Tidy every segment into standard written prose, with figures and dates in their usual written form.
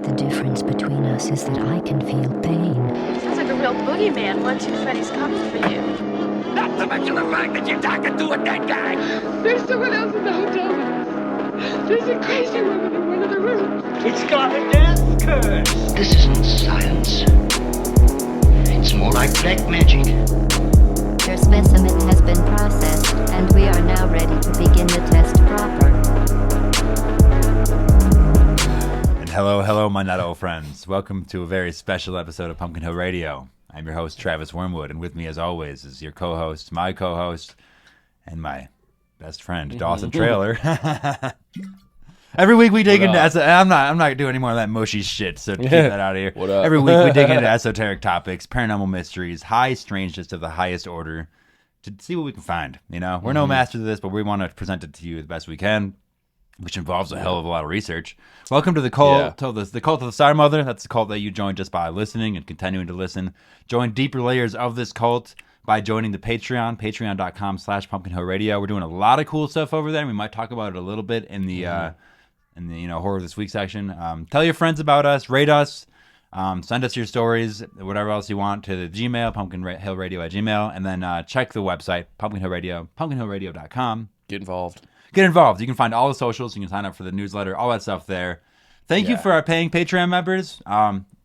The difference between us is that I can feel pain. Sounds like a real boogeyman. 1, 2, Freddy's coming for you. Not to mention the fact that you're talking to a dead guy. There's someone else in the hotel with us. There's a crazy woman in one of the rooms. It's got a death curse. This isn't science. It's more like black magic. Your specimen has been processed, and we are now ready to begin the test proper. And hello, my nutto friends. Welcome to a very special episode of Pumpkin Hill Radio. I'm your host, Travis Wormwood, and with me, as always, is your co-host, my co-host, and my best friend, Dawson Trailer. Every week we dig into I'm not doing any more of that mushy shit, so keep that out of here. What up? Every week we dig into esoteric topics, paranormal mysteries, high strangeness of the highest order, to see what we can find. You know, we're no masters of this, but we want to present it to you the best we can, which involves a hell of a lot of research. Welcome to the cult, the cult of the Star Mother. That's the cult that you joined just by listening and continuing to listen. Join deeper layers of this cult by joining the Patreon, patreon.com/pumpkinhillradio. We're doing a lot of cool stuff over there, and we might talk about it a little bit in the horror this week section. Tell your friends about us, rate us, send us your stories, whatever else you want to the Gmail, pumpkinhillradio@gmail, and then check the website, pumpkinhillradio.com. Get involved. Get involved. You can find all the socials. You can sign up for the newsletter, all that stuff there. Thank you for our paying Patreon members.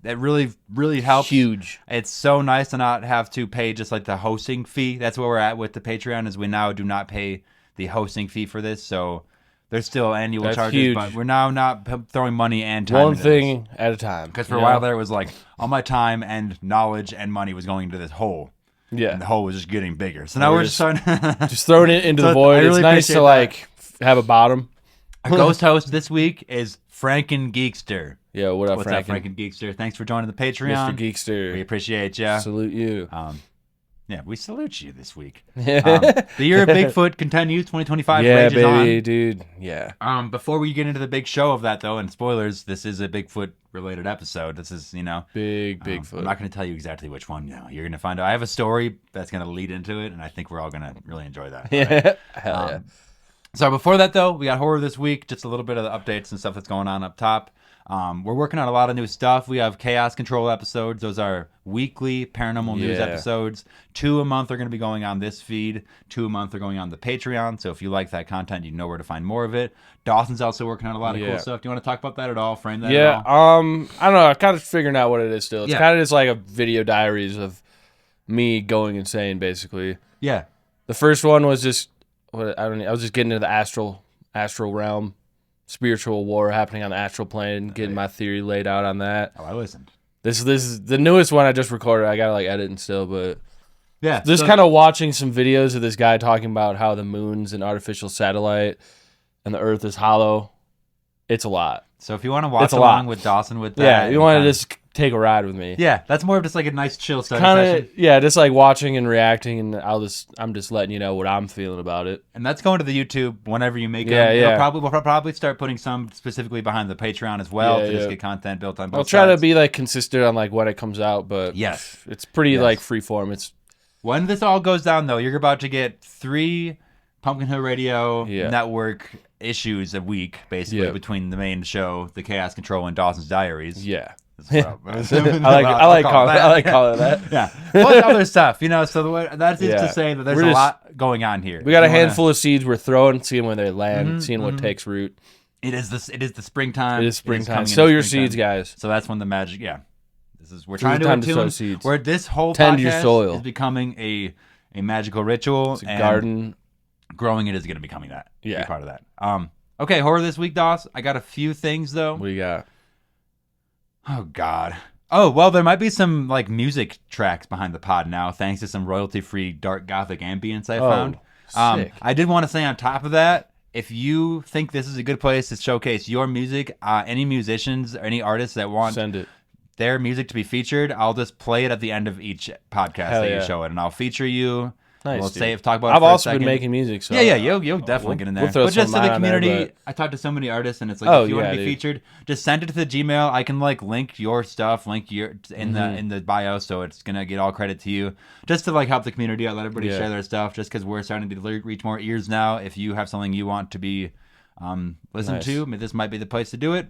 That really, really helps. Huge. It's so nice to not have to pay just like the hosting fee. That's where we're at with the Patreon, is we now do not pay the hosting fee for this. So there's still annual charges, huge. but we're now not throwing money and time One into thing at a time. Because for a while there, it was like all my time and knowledge and money was going into this hole. Yeah. And the hole was just getting bigger. So now we're just trying just throwing it into the void. Really it's nice to like have a bottom. Our ghost host this week is Franken Geekster. Yeah, what up, What's up, Franken Geekster? Thanks for joining the Patreon. Mr. Geekster. We appreciate you. Salute you. Yeah, we salute you this week. The Year of Bigfoot continues. 2025 yeah, rages baby, on. dude. Yeah. Before we get into the big show of that, though, and spoilers, this is a Bigfoot-related episode. This is, Big Bigfoot. I'm not going to tell you exactly which one. No, you're going to find out. I have a story that's going to lead into it, and I think we're all going to really enjoy that. Yeah. Right? Hell yeah. So before that, though, we got horror this week. Just a little bit of the updates and stuff that's going on up top. We're working on a lot of new stuff. We have Chaos Control episodes. Those are weekly paranormal news episodes. 2 a month are going to be going on this feed. 2 a month are going on the Patreon. So if you like that content, you know where to find more of it. Dawson's also working on a lot of cool stuff. Do you want to talk about that at all? Frame that at all? I don't know. I'm kind of figuring out what it is still. It's Yeah. kind of just like a video diaries of me going insane, basically. Yeah. The first one was just I was just getting into the astral realm, spiritual war happening on the astral plane, getting my theory laid out on that. Oh, I listened. This is the newest one I just recorded. I gotta edit and still, but Yeah. just kind of watching some videos of this guy talking about how the moon's an artificial satellite and the Earth is hollow. It's a lot. So if you want to watch It's a along lot. with Dawson with that. Yeah, you want to kinda- just take a ride with me. Yeah, that's more of just like a nice chill study Kind session. of, just like watching and reacting, and I'm just letting you know what I'm feeling about it. And that's going to the YouTube whenever you make Yeah, them. yeah. We'll probably start putting some specifically behind the Patreon as well Yeah, to just yeah. get content built on both I'll try sides. to be like consistent on like when it comes out, but Yes. it's pretty Yes. like free form. It's When this all goes down, though, you're about to get 3 Pumpkin Hill Radio Network issues a week, basically, between the main show, the Chaos Control, and Dawson's Diaries. yeah. I I like calling it that. Yeah. Plus other stuff, so that's just Yeah. to say that there's We're a just- lot going on here. We got a You wanna- handful of seeds we're throwing, seeing where they land, seeing what takes root. It is the springtime. It is springtime. coming Sow into your springtime. seeds, guys. So that's when the magic. Yeah, we're This trying is to time to sow attune seeds. where this whole Tend podcast your soil. is becoming a magical ritual. It's a and garden. Growing it is going to becoming that. Yeah. Be part of that. Okay, horror this week, Doss. I got a few things though. What do you got? Oh God. Oh well, there might be some like music tracks behind the pod now, thanks to some royalty-free dark gothic ambience I found. sick. I did want to say on top of that, if you think this is a good place to showcase your music, any musicians or any artists that want Send it. their music to be featured, I'll just play it at the end of each podcast Hell that yeah. you show it, and I'll feature you. Nice, We'll dude. talk about it I've for a also been second. making music, so Yeah, you'll definitely get in there. we'll throw but just some to the of mine on there, community, but- I talked to so many artists, and it's like, Oh, if you want yeah, to be dude. featured, just send it to the Gmail. I can like link your stuff, link your in the bio, so it's gonna get all credit to you, just to like help the community out, let everybody Yeah. share their stuff. Just because we're starting to reach more ears now. If you have something you want to be listened Nice. to, this might be the place to do it.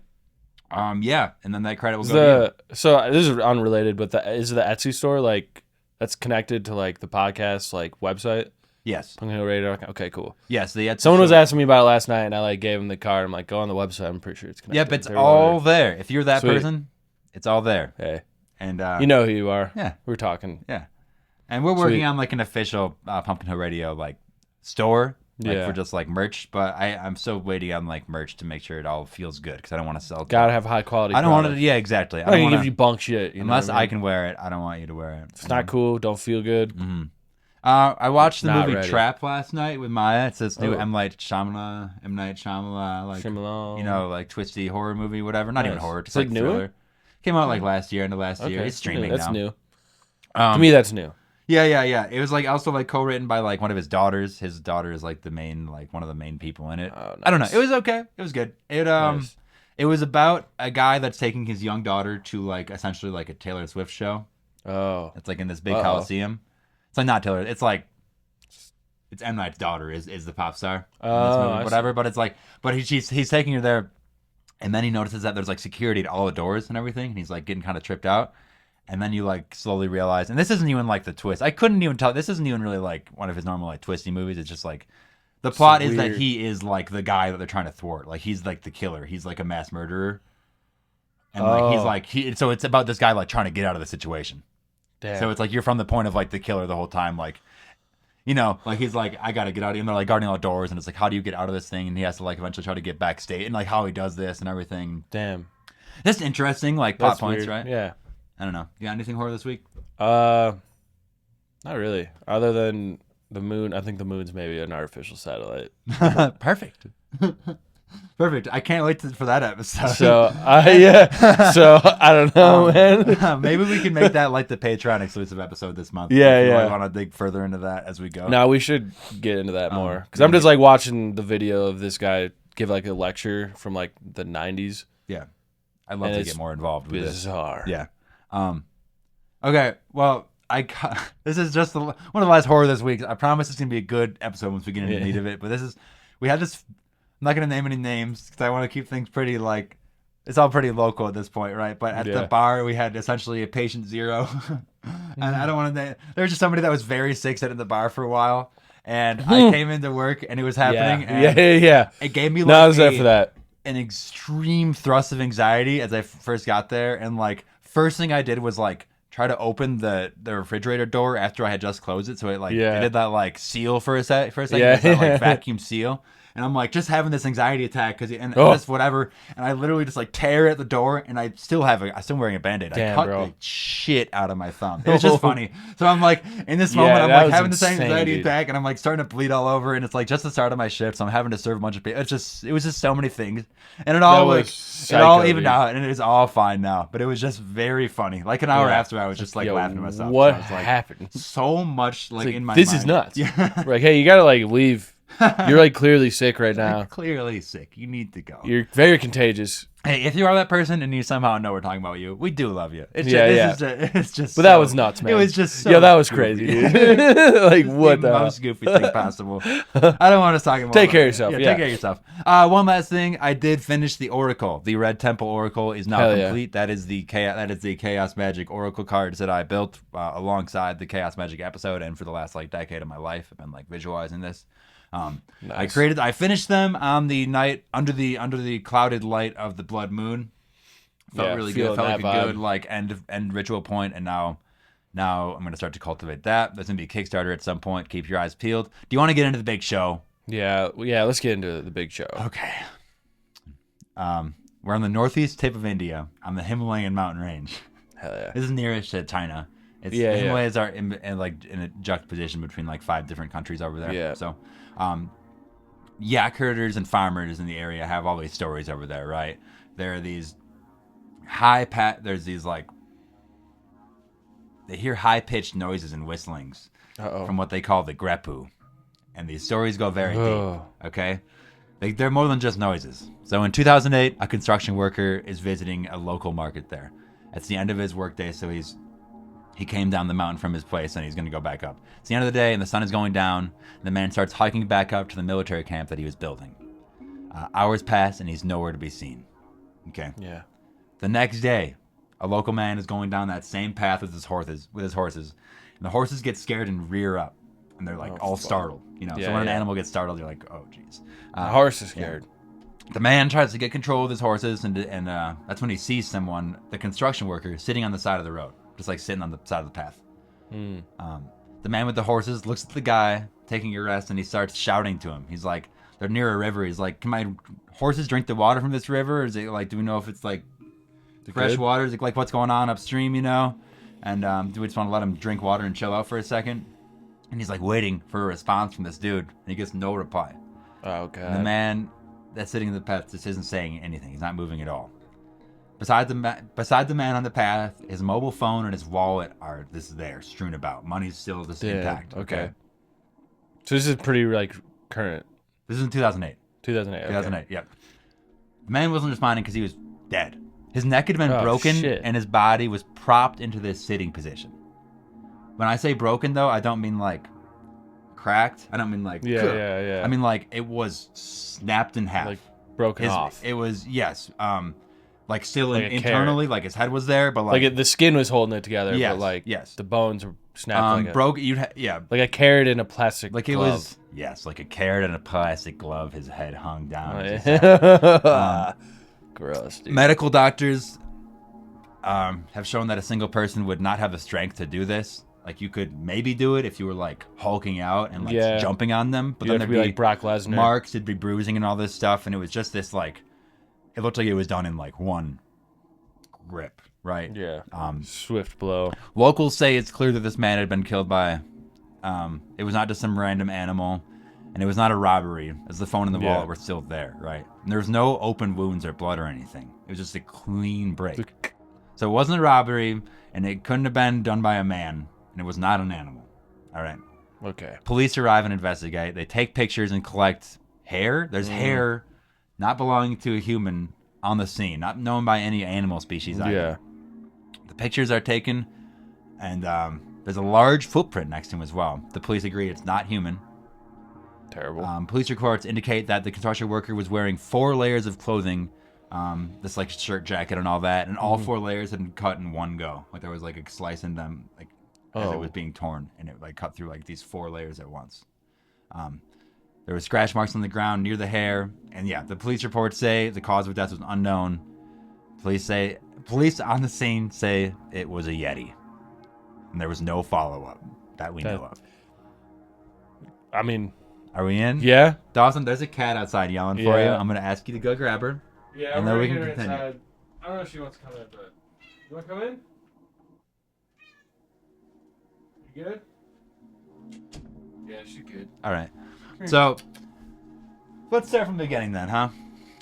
Yeah, and then that credit will go to you. So this is unrelated, but is the Etsy store like that's connected to like the podcast like website? Yes. PunkHillRadio.com. Okay, cool. Yes, the Etsy Someone was store. asking me about it last night, and I like gave him the card. I'm like, go on the website. I'm pretty sure it's connected. Yep, it's There all we are. there. If you're that Sweet. person, it's all there. Hey, And you know who you are. Yeah. We're talking. Yeah. And we're working Sweet. on like an official Pumpkin Hill Radio like store, like Yeah. for just like merch. But I'm still waiting on like merch to make sure it all feels good because I don't want to sell. Gotta have high quality. I don't want to. product. Yeah, exactly. I'm not gonna give you bunk shit. You know unless what I I mean? can wear it. I don't want you to wear it. It's not cool. Don't feel good. Mm-hmm. I watched the Not movie ready. Trap last night with Maya. It's this new Oh. M. Night Shyamalan, like Shyamalan. you know, like twisty horror movie, whatever. Not even Nice. horror. It's It's like like newer? thriller. Came out like last year, into last year. It's streaming That's now. new. To me, that's new. Yeah. It was like also like co-written by like one of his daughters. His daughter is like the main, like one of the main people in it. Oh, I don't know. nice. It was okay. It was good. Nice. It was about a guy that's taking his young daughter to like essentially like a Taylor Swift show. Oh, It's like in this big Uh-oh. coliseum. It's like not Taylor. It's like it's M. Night's daughter is the pop star in this Oh, movie, I whatever. But it's like, but he's taking her there, and then he notices that there's like security at all the doors and everything, and he's like getting kind of tripped out. And then you like slowly realize, and this isn't even like the twist. I couldn't even tell. This isn't even really like one of his normal like twisty movies. It's just like the plot is that weird. he is like the guy that they're trying to thwart. Like he's like the killer. He's like a mass murderer. And like he's Oh. like so it's about this guy like trying to get out of the situation. damn. So it's like you're from the point of like the killer the whole time, like you know, like he's like, I gotta get out of here. And they're like guarding all the doors, and it's like, how do you get out of this thing? And he has to like eventually try to get backstage, and like how he does this and everything. Damn. That's interesting, like plot That's points, weird. right? Yeah. I don't know. You got anything horror this week? Not really. Other than the moon, I think the moon's maybe an artificial satellite. Perfect. Perfect. I can't wait for that episode. So yeah. So I don't know, man. Maybe we can make that like the Patreon exclusive episode this month. Yeah, if you yeah. want to dig further into that as we go. No, we should get into that more because I'm just like watching the video of this guy give like a lecture from like the 90s. Yeah. I'd love And to it's get more involved with this. Bizarre. Yeah. Okay. Well, this is just one of the last horror this week. I promise it's gonna be a good episode once we get into the meat of it. But we had this. I'm not gonna name any names because I want to keep things pretty like. It's all pretty local at this point, right? But at the Yeah. bar, we had essentially a patient zero, and I don't want to. There was just somebody that was very sick sitting at the bar for a while, and I came into work and it was happening. Yeah. And Yeah. It gave me like No, I was there for that. an extreme thrust of anxiety as I first got there, and like first thing I did was like try to open the refrigerator door after I had just closed it, so it like Yeah. it did that like seal for a second, Yeah. that like vacuum seal, and I'm like just having this anxiety attack and Oh. just whatever, and I literally just like tear at the door, and I'm still wearing a Band-Aid. I Damn, cut bro. the shit out of my thumb. It was just funny. So I'm like in this moment, I'm that like was having this insane, anxiety dude. attack, and I'm like starting to bleed all over, and it's like just the start of my shift, so I'm having to serve a bunch of people. It was just so many things, and it all That like was it all psycho, evened dude. out, and it is all fine now. But it was just very funny. Like an hour Yeah. after, I was just like Yo, laughing to myself. What So I was like, happened? so much like, It's like, in my this mind. is nuts. Yeah. We're like, hey, you gotta like leave. You're like clearly sick right now. Clearly sick. You need to go. You're very contagious. Hey, if you are that person and you somehow know we're talking about you, we do love you. It's Yeah, just, yeah. it's just. But that was nuts, man. It was just. So Yo, that was goofy. crazy, dude. Like what the the? most goofy thing possible. I don't want to talk about. Take care of yourself, yeah. Take care of yourself. One last thing, I did finish the Oracle. The Red Temple Oracle is now Hell yeah. complete. That is the Chaos Magic Oracle cards that I built alongside the Chaos Magic episode, and for the last like decade of my life, I've been like visualizing this. Nice. I finished them on the night under the clouded light of the blood moon. Felt Yeah, really good. feeling Felt like a that good vibe. like end ritual point, and now I'm gonna start to cultivate that. There's gonna be a Kickstarter at some point. Keep your eyes peeled. Do you want to get into the big show? Yeah. Let's get into the big show. Okay. We're on the northeast tip of India, on the Himalayan mountain range. Hell yeah. This is nearest to China. It's, Yeah, the yeah. Himalayas are in a juxtaposition between like 5 different countries over there. Yeah. So, yak herders and farmers in the area have all these stories over there, right? There are these there's these like they hear high-pitched noises and whistlings Uh-oh. from what they call the grepu, and these stories go very Oh. deep. Okay. They're more than just noises. So in 2008, a construction worker is visiting a local market there. It's the end of his workday, so he came down the mountain from his place and he's going to go back up. It's the end of the day and the sun is going down. The man starts hiking back up to the military camp that he was building. Hours pass and he's nowhere to be seen. Okay. Yeah. The next day, a local man is going down that same path with his horses, and the horses get scared and rear up, and they're like all startled. You know, so when an animal gets startled, you're like, oh, jeez. The horse is scared. Yeah. The man tries to get control of his horses, and that's when he sees someone, the construction worker, sitting on the side of the road, just like sitting on the side of the path. The man with the horses looks at the guy taking a rest, and he starts shouting to him. He's like, they're near a river. He's like, can my horses drink the water from this river? Or is it like, do we know if it's like fresh water? Is it like what's going on upstream, you know? And do we just want to let him drink water and chill out for a second? And he's like waiting for a response from this dude, and he gets no reply. Oh, God. And the man that's sitting in the path just isn't saying anything. He's not moving at all. Beside the man on the path, his mobile phone and his wallet are there, strewn about. Money's still just intact. Okay. So this is pretty like current. This is in 2008. 2008. 2008. Yep. The man wasn't responding because he was dead. His neck had been broken, and his body was propped into this sitting position. When I say broken, though, I don't mean like cracked. I don't mean like yeah. I mean like it was snapped in half, like broken off. It was like still like internally, like his head was there, but like the skin was holding it together. Yes, but like yes. the bones were snapped. Broke. Like a carrot in a plastic like glove. It was like a carrot in a plastic glove. His head hung down. Gross, dude. Medical doctors have shown that a single person would not have the strength to do this. Like you could maybe do it if you were like hulking out and like jumping on them, but then there'd be like Brock Lesnar marks, it'd be bruising and all this stuff, and it was just this like, it looked like it was done in like one grip, right? Yeah. Swift blow. Locals say it's clear that this man had been killed by, it was not just some random animal, and it was not a robbery, as the phone and the wallet were still there, right? And there was no open wounds or blood or anything. It was just a clean break. So it wasn't a robbery, and it couldn't have been done by a man, and it was not an animal. All right. Okay. Police arrive and investigate. They take pictures and collect hair. There's hair not belonging to a human on the scene, not known by any animal species either. Yeah. The pictures are taken, and there's a large footprint next to him as well. The police agree it's not human. Terrible. Police reports indicate that the construction worker was wearing 4 layers of clothing, this like shirt, jacket, and all that, and all 4 layers had been cut in one go. Like there was like a slice in them, like as it was being torn, and it like cut through like these 4 layers at once. There were scratch marks on the ground near the hair, and the police reports say the cause of death was unknown. Police on the scene say it was a Yeti, and there was no follow-up that we know of. I mean, are we in? Yeah. Dawson, there's a cat outside yelling for you. I'm going to ask you to go grab her. Yeah, and then we can continue. Inside. I don't know if she wants to come in, but you want to come in? You good? Yeah, she's good. All right. So, let's start from the beginning then, huh?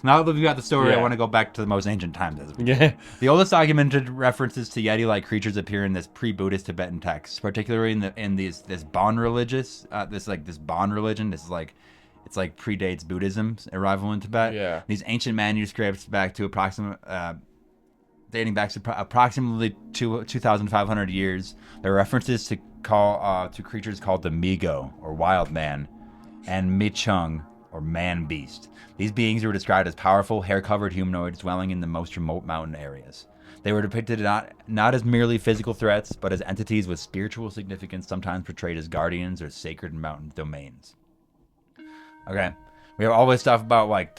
Now that we've got the story, I want to go back to the most ancient times. The oldest documented references to Yeti-like creatures appear in this pre-Buddhist Tibetan texts, particularly in this Bon religious, this Bon religion. This is like, it's like predates Buddhism's arrival in Tibet. Yeah. These ancient manuscripts back to dating back to approximately 2,500 years. There are references to creatures called the Migo, or wild man, and Michung, or man beast. These beings were described as powerful, hair-covered humanoids dwelling in the most remote mountain areas. They were depicted not as merely physical threats, but as entities with spiritual significance, sometimes portrayed as guardians or sacred mountain domains. Okay, we have all this stuff about like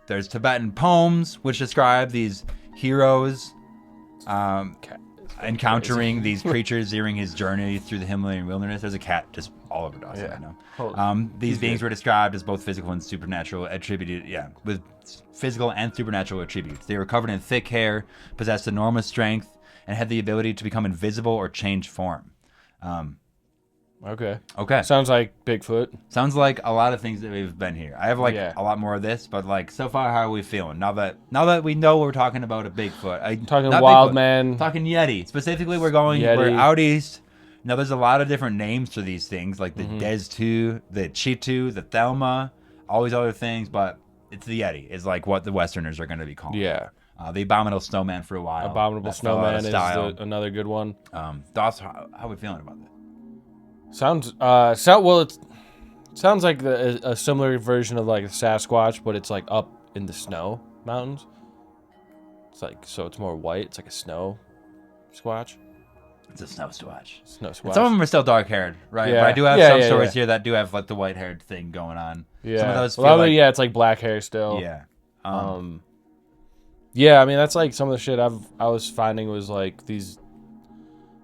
there's Tibetan poems which describe these heroes encountering these creatures during his journey through the Himalayan wilderness. There's a cat just all over Dawson right now. These beings were described as both physical and supernatural, attributed, with physical and supernatural attributes. They were covered in thick hair, possessed enormous strength, and had the ability to become invisible or change form. Okay. Sounds like Bigfoot. Sounds like a lot of things that we've been here. I have a lot more of this, but like so far, how are we feeling now that we know we're talking about a Bigfoot? Talking wild man. Talking Yeti. Specifically, we're out east. Now, there's a lot of different names for these things, like the Des2, the Chitu, the Thelma, all these other things, but it's the Yeti is like what the Westerners are going to be calling. Yeah. The Abominable Snowman for a while. Abominable Snowman is another good one. Dawson, how are we feeling about that? Sounds it sounds like a similar version of like a Sasquatch, but it's like up in the snow mountains. It's like, so it's more white. It's like a snow squatch. It's a snow squatch. Snow squatch. And some of them are still dark haired, right? Yeah. But I do have Yeah, some yeah, stories yeah. here that do have like the white haired thing going on. Yeah. Some of those Well, feel I mean, like, yeah, it's like black hair still. yeah. Yeah, I mean that's like some of the shit I was finding was like these.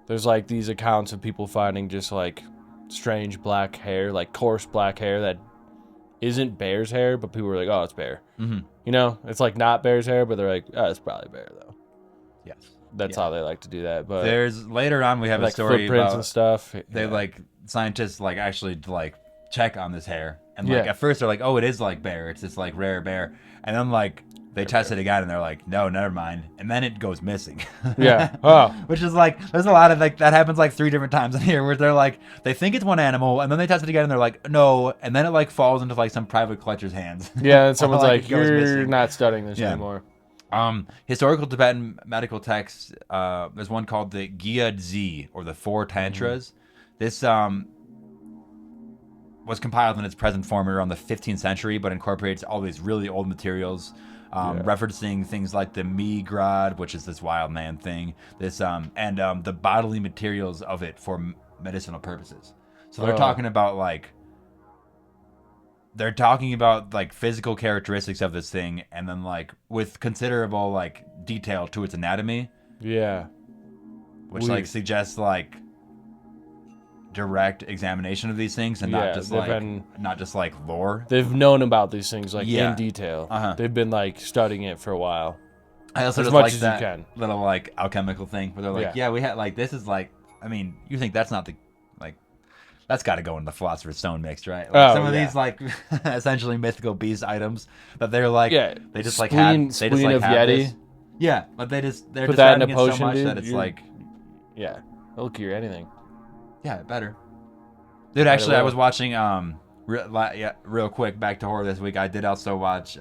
There's like these accounts of people finding just like strange black hair, like coarse black hair that isn't bear's hair, but people were like, "Oh, it's bear." Mm-hmm. You know, it's like not bear's hair, but they're like, "Oh, it's probably bear though." Yes. That's how they like to do that. But There's later on we have like a story footprints about and stuff. they Yeah. like scientists like actually like check on this hair and like Yeah. at first they're like, oh, it is like bear, it's this like rare bear, and then like they test it again and they're like, no, never mind, and then it goes missing. Yeah. Oh. Which is like there's a lot of like that happens like 3 different times in here where they're like they think it's one animal and then they test it again and they're like no, and then it like falls into like some private collector's hands. Yeah, and someone's like, it goes "You're missing. not studying this Yeah. anymore." Historical Tibetan medical texts. There's one called the Gyadzi or the Four Tantras. This was compiled in its present form around the 15th century, but incorporates all these really old materials, referencing things like the Migrad, which is this wild man thing. This and the bodily materials of it for medicinal purposes. So they're talking about like. They're talking about like physical characteristics of this thing, and then like with considerable like detail to its anatomy, Yeah. which like suggests like direct examination of these things and Yeah, not just they've like been- not just like lore. They've known about these things like Yeah. in detail. Uh-huh. They've been like studying it for a while. I also As just much like as you that can. little like alchemical thing where they're like, Yeah. yeah, we had like this is like, I mean, you think that's not the like. That's got to go in the Philosopher's Stone mix, right? Like some of these like essentially mythical beast items that they're like, they just like have, they just spleen like of have Yeti. this. Yeah, but they're Put that in describing a it so potion, much dude, that it's you're- like, Yeah. It'll cure anything. yeah, better. Dude, actually, I will. was watching real quick back to horror this week. I did also watch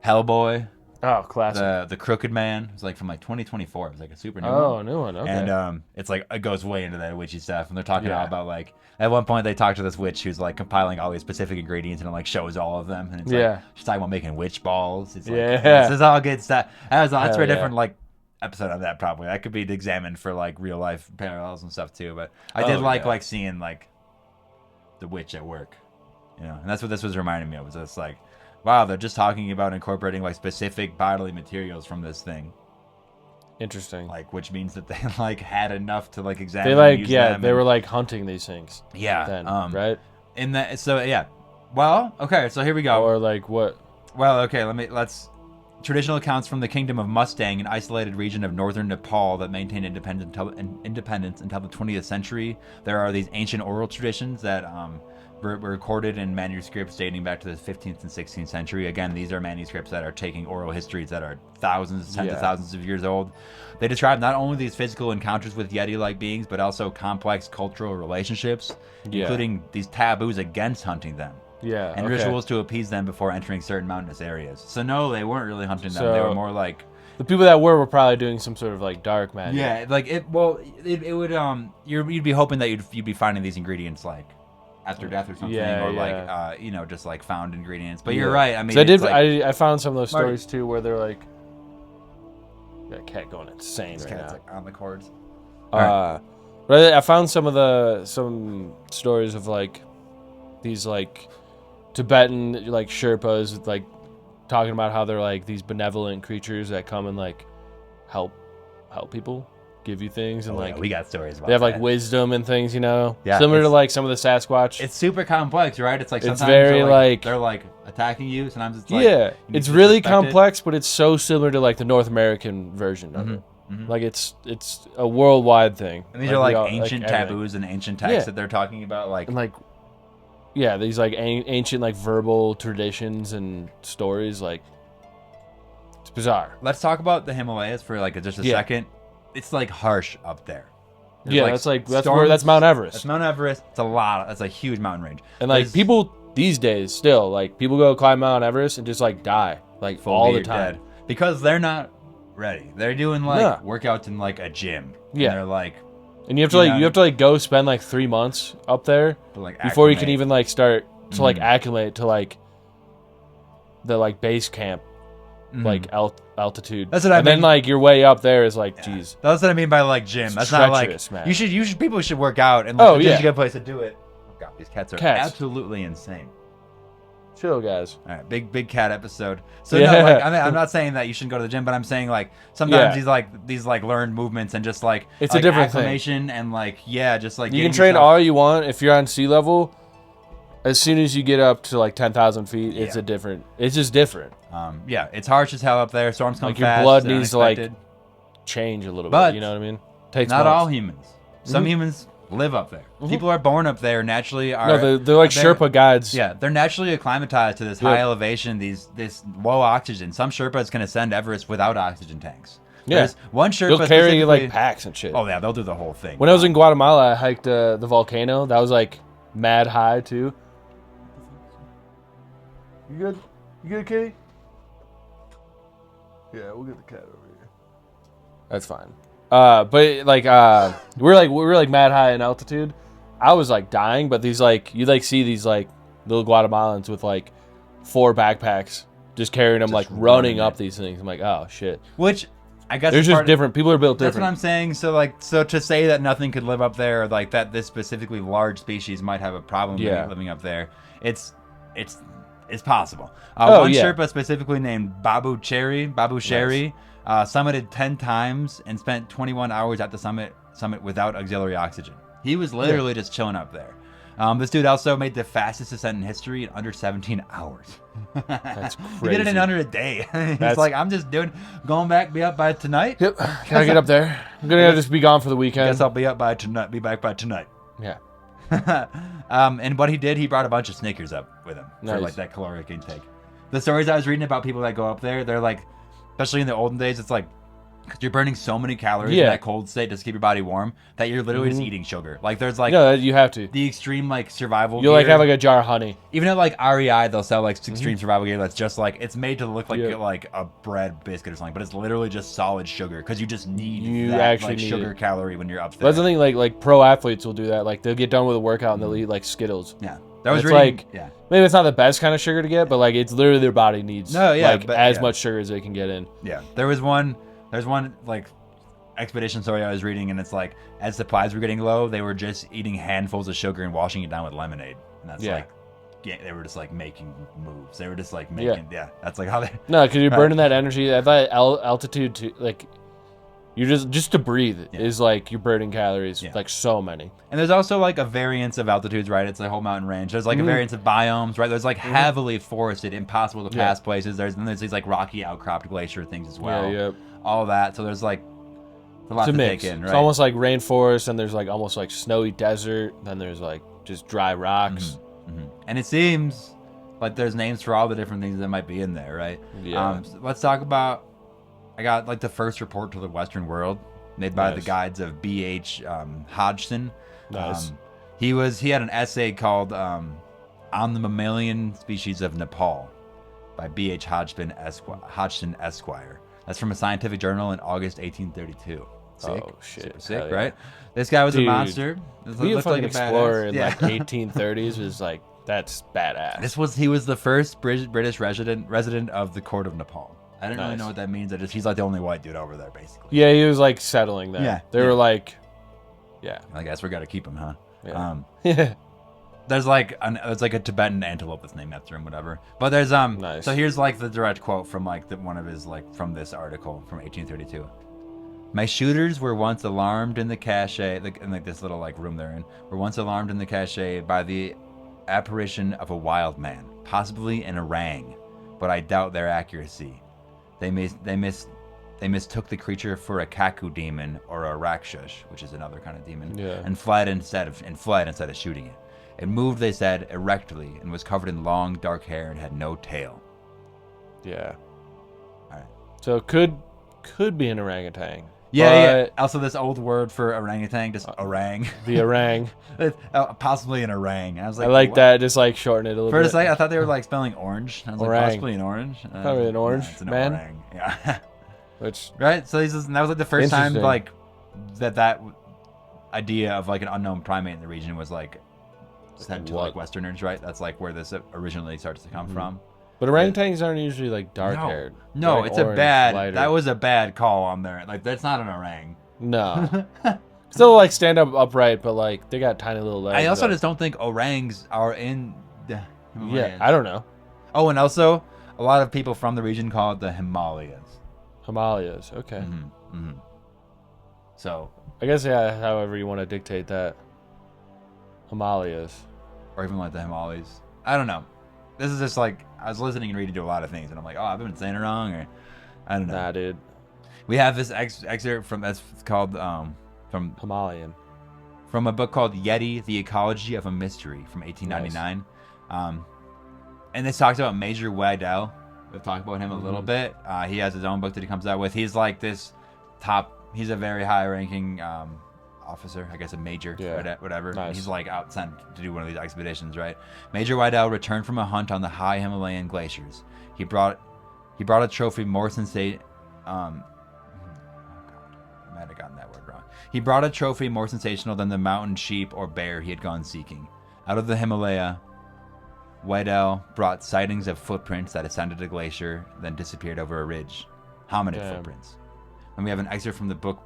Hellboy, Oh, classic. the Crooked Man. It was like from like 2024. It was like a super new one. Oh, new one. Okay. And it's like it goes way into that witchy stuff, and they're talking Yeah. all about like at one point they talk to this witch who's like compiling all these specific ingredients and it like shows all of them, and it's Yeah. like she's talking about making witch balls. It's like, Yeah. this is all good stuff. That's Hell for a yeah. different like episode of that probably. That could be examined for like real life parallels and stuff too. But I did Oh, like yeah. like seeing like the witch at work, you know, and that's what this was reminding me of. Was just like, wow, they're just talking about incorporating like specific bodily materials from this thing. Interesting. Like, which means that they like had enough to like examine. They and like, use yeah, them they and- were like hunting these things. yeah, Then, right? In that, so yeah. Well, okay, so here we go. Or like what? Well, okay, let's. Traditional accounts from the kingdom of Mustang, an isolated region of northern Nepal that maintained independence until the 20th century. There are these ancient oral traditions that were recorded in manuscripts dating back to the 15th and 16th century. Again, these are manuscripts that are taking oral histories that are tens of thousands of years old. They describe not only these physical encounters with Yeti-like beings, but also complex cultural relationships, including these taboos against hunting them. Yeah. And okay. rituals to appease them before entering certain mountainous areas. So no, they weren't really hunting them. They So- were more like, The people that were probably doing some sort of like dark magic. yeah, like it. Well, it would you'd be hoping that you'd be finding these ingredients like after death or something, Yeah, or yeah. like just like found ingredients. But you're right. I mean, 'Cause I did. it's like, I found some of those Marty. stories too, where they're like, that cat going insane this right cat's now. like on the cords. But I found some stories of like these like Tibetan like Sherpas with, like talking about how they're like these benevolent creatures that come and like help people, give you things, and like we got stories about they have like that. wisdom and things, you know. Yeah, Similar to it's- like some of the Sasquatch. It's super complex, right? It's like It's sometimes very, they're like- they're like attacking you. Sometimes it's like yeah, you need it's to really respect it. complex, but it's so similar to like the North American version of it. Like it's a worldwide thing. And these are like we all- ancient everything. taboos and ancient texts Yeah. that they're talking about, like And like, yeah, these like ancient like verbal traditions and stories. Like, it's bizarre. let's talk about the Himalayas for like just a Yeah. second. It's like harsh up there. There's, Yeah, that's Mount Everest. That's Mount Everest. It's a lot. That's a huge mountain range. And like There's people these days still like people go climb Mount Everest and just like die like full all the gear time. dead. Because they're not ready. They're doing like Yeah. workouts in like a gym. Yeah. And they're like And you have to You like know, you have to like go spend like 3 months up there to, like before you can acclimate. even like start to like Mhm. acclimate to like the like base camp like altitude. That's what I And then mean. like your way up there is like, geez. That's what I mean by like gym. It's That's not like treacherous, man. you should people should work out and like, Oh, the gym's yeah. a good place to do it. Oh god, these cats are Cats. absolutely insane. Chill, guys. All right, big cat episode. So Yeah. no, like I'm not saying that you shouldn't go to the gym, but I'm saying like sometimes Yeah. these learned movements and just like It's a like, different thing. acclimation and like just like You getting can train yourself- all you want if you're on sea level. As soon as you get up to like 10,000 feet, it's it's just different. it's harsh as hell up there. Storms come Like your fast. blood they're needs to like unexpected. change a little But bit. You know what I mean? Takes Not months. all humans. Some humans live up there. People are born up there naturally. No, they're like Sherpa guides. Yeah, they're naturally acclimatized to this high elevation, this low oxygen. Some Sherpas can ascend Everest without oxygen tanks. Yeah. There's one Sherpa They'll carry like specifically- packs and shit. Oh yeah, they'll do the whole thing. When I was in Guatemala, I hiked the volcano. That was like mad high too. You good? You good, Kitty? Yeah, we'll get the cat over here. That's fine. But like we were like mad high in altitude. I was like dying, but these like you like see these like little Guatemalans with like 4 backpacks just carrying them like running up these things. I'm like, oh shit. Which I guess There's is just part- different. People are built That's different. what I'm saying. So to say that nothing could live up there, or like that this specifically large species might have a problem living up there, it's possible. One yeah. Sherpa specifically named Babu Sherry, summited 10 times and spent 21 hours at the summit without auxiliary oxygen. He was literally just chilling up there. This dude also made the fastest ascent in history in under 17 hours. That's He did it in crazy. under a day. He's That's- like, I'm just going back, be up by tonight. Yep. Can I get up there? I'm gonna just be gone for the weekend. Guess I'll be up by tonight. Be back by tonight. Yeah. And what he did, he brought a bunch of Snickers up with him for Nice. like that caloric intake. The stories I was reading about people that go up there, they're like, especially in the olden days, it's like, because you're burning so many calories in that cold state just to keep your body warm that you're literally just eating sugar. Like there's like No, you have to. the extreme like survival. You like gear. have like a jar of honey. Even at like REI, they'll sell like extreme survival gear that's just like it's made to look like Yeah. like a bread biscuit or something, but it's literally just solid sugar because you just need You that actually like need sugar it. calorie when you're up there. That's the thing. Like pro athletes will do that. Like they'll get done with a workout and they'll eat like Skittles. Yeah, that was It's reading. like- Yeah, Maybe it's not the best kind of sugar to get, but like it's literally their body needs. No, yeah, like but- as yeah. much sugar as they can get in. yeah. There's one like expedition story I was reading, and it's like as supplies were getting low, they were just eating handfuls of sugar and washing it down with lemonade, and that's Yeah. like. Yeah, they were just like making moves. They were just like making. Yeah, that's like how they. No, because you're Right. burning that energy. At that altitude, too, like you just to breathe is like you're burning calories. Yeah. Like so many. And there's also like a variance of altitudes, right? It's a whole mountain range. There's like a variance of biomes, right? There's like heavily forested, impossible to pass places. There's these like rocky outcropped glacier things as well. Yeah. All that. So there's like a lot It's a to mix. take in, right? It's almost like rainforest, and there's like almost like snowy desert. Then there's like just dry rocks. And it seems like there's names for all the different things that might be in there, right? Yeah. So let's talk about. I got like the first report to the Western world made by the Nice. guides of B.H. Hodgson. Nice. He had an essay called "On the Mammalian Species of Nepal" by B.H. Hodgson Esquire. That's from a scientific journal in August 1832. Sick. Oh, shit. Super sick, Hell yeah. right? This guy was a Dude, monster. Be a Looked fucking like a explorer badass. in Yeah. like 1830s is like that's badass. He was the first British resident of the court of Nepal. I don't really Nice. know what that means. He's like the only white dude over there, basically. Yeah, he was like settling there. Yeah, They were like, yeah. I guess we got to keep him, huh? Yeah. Um, there's like a Tibetan antelope that's named after him, whatever. But there's Nice. So here's like the direct quote from like one of his like from this article from 1832. My shooters were once alarmed in the cache, in like this little like room they're in, were once alarmed in the cache by the apparition of a wild man, possibly an orang, but I doubt their accuracy. They mistook the creature for a kaku demon or a rakshash, which is another kind of demon, and fled instead of shooting it. It moved, they said, erectly and was covered in long dark hair and had no tail. Yeah. All right. So it could be an orangutan. Yeah. But Also, this old word for orangutan, just orang. The orang. Possibly an orang. I was I like, like what? that. Just like shorten it a little For a bit. second, I thought they were like spelling orange. I was Orang. like, possibly an orange. Probably an orange, it's an man. orang. Yeah. Which Right. So that was like the first time Interesting. like that idea of like an unknown primate in the region was like sent to like what? Westerners. Right. That's like where this originally starts to come from. But orangutans aren't usually like dark haired. No, like it's orange, a bad. lighter. That was a bad call on there. Like that's not an orang. No. Still like stand up upright, but like they got tiny little legs. I also though. just don't think orangs are in the Himalayas. I don't know. Oh, and also a lot of people from the region call it the Himalayas. Himalayas. Okay. Mm-hmm. So, I guess however you want to dictate that. Himalayas. or even like the Himalayas. I don't know. This is just like I was listening and reading to a lot of things, and I'm like, oh, I've been saying it wrong, or I don't know. Nah, dude. We have this excerpt from that's called from Himalayan. from a book called Yeti: The Ecology of a Mystery from 1899. And this talks about Major Waddell. We've talked about him a little bit. He has his own book that he comes out with. He's like this he's a very high-ranking officer, I guess a major, whatever. Nice. He's like out sent to do one of these expeditions, right? Major Waddell returned from a hunt on the high Himalayan glaciers. He brought a trophy more sensational. I might have gotten that word wrong. He brought a trophy more sensational than the mountain sheep or bear he had gone seeking. Out of the Himalaya, Waddell brought sightings of footprints that ascended a glacier, then disappeared over a ridge. Hominid footprints. And we have an excerpt from the book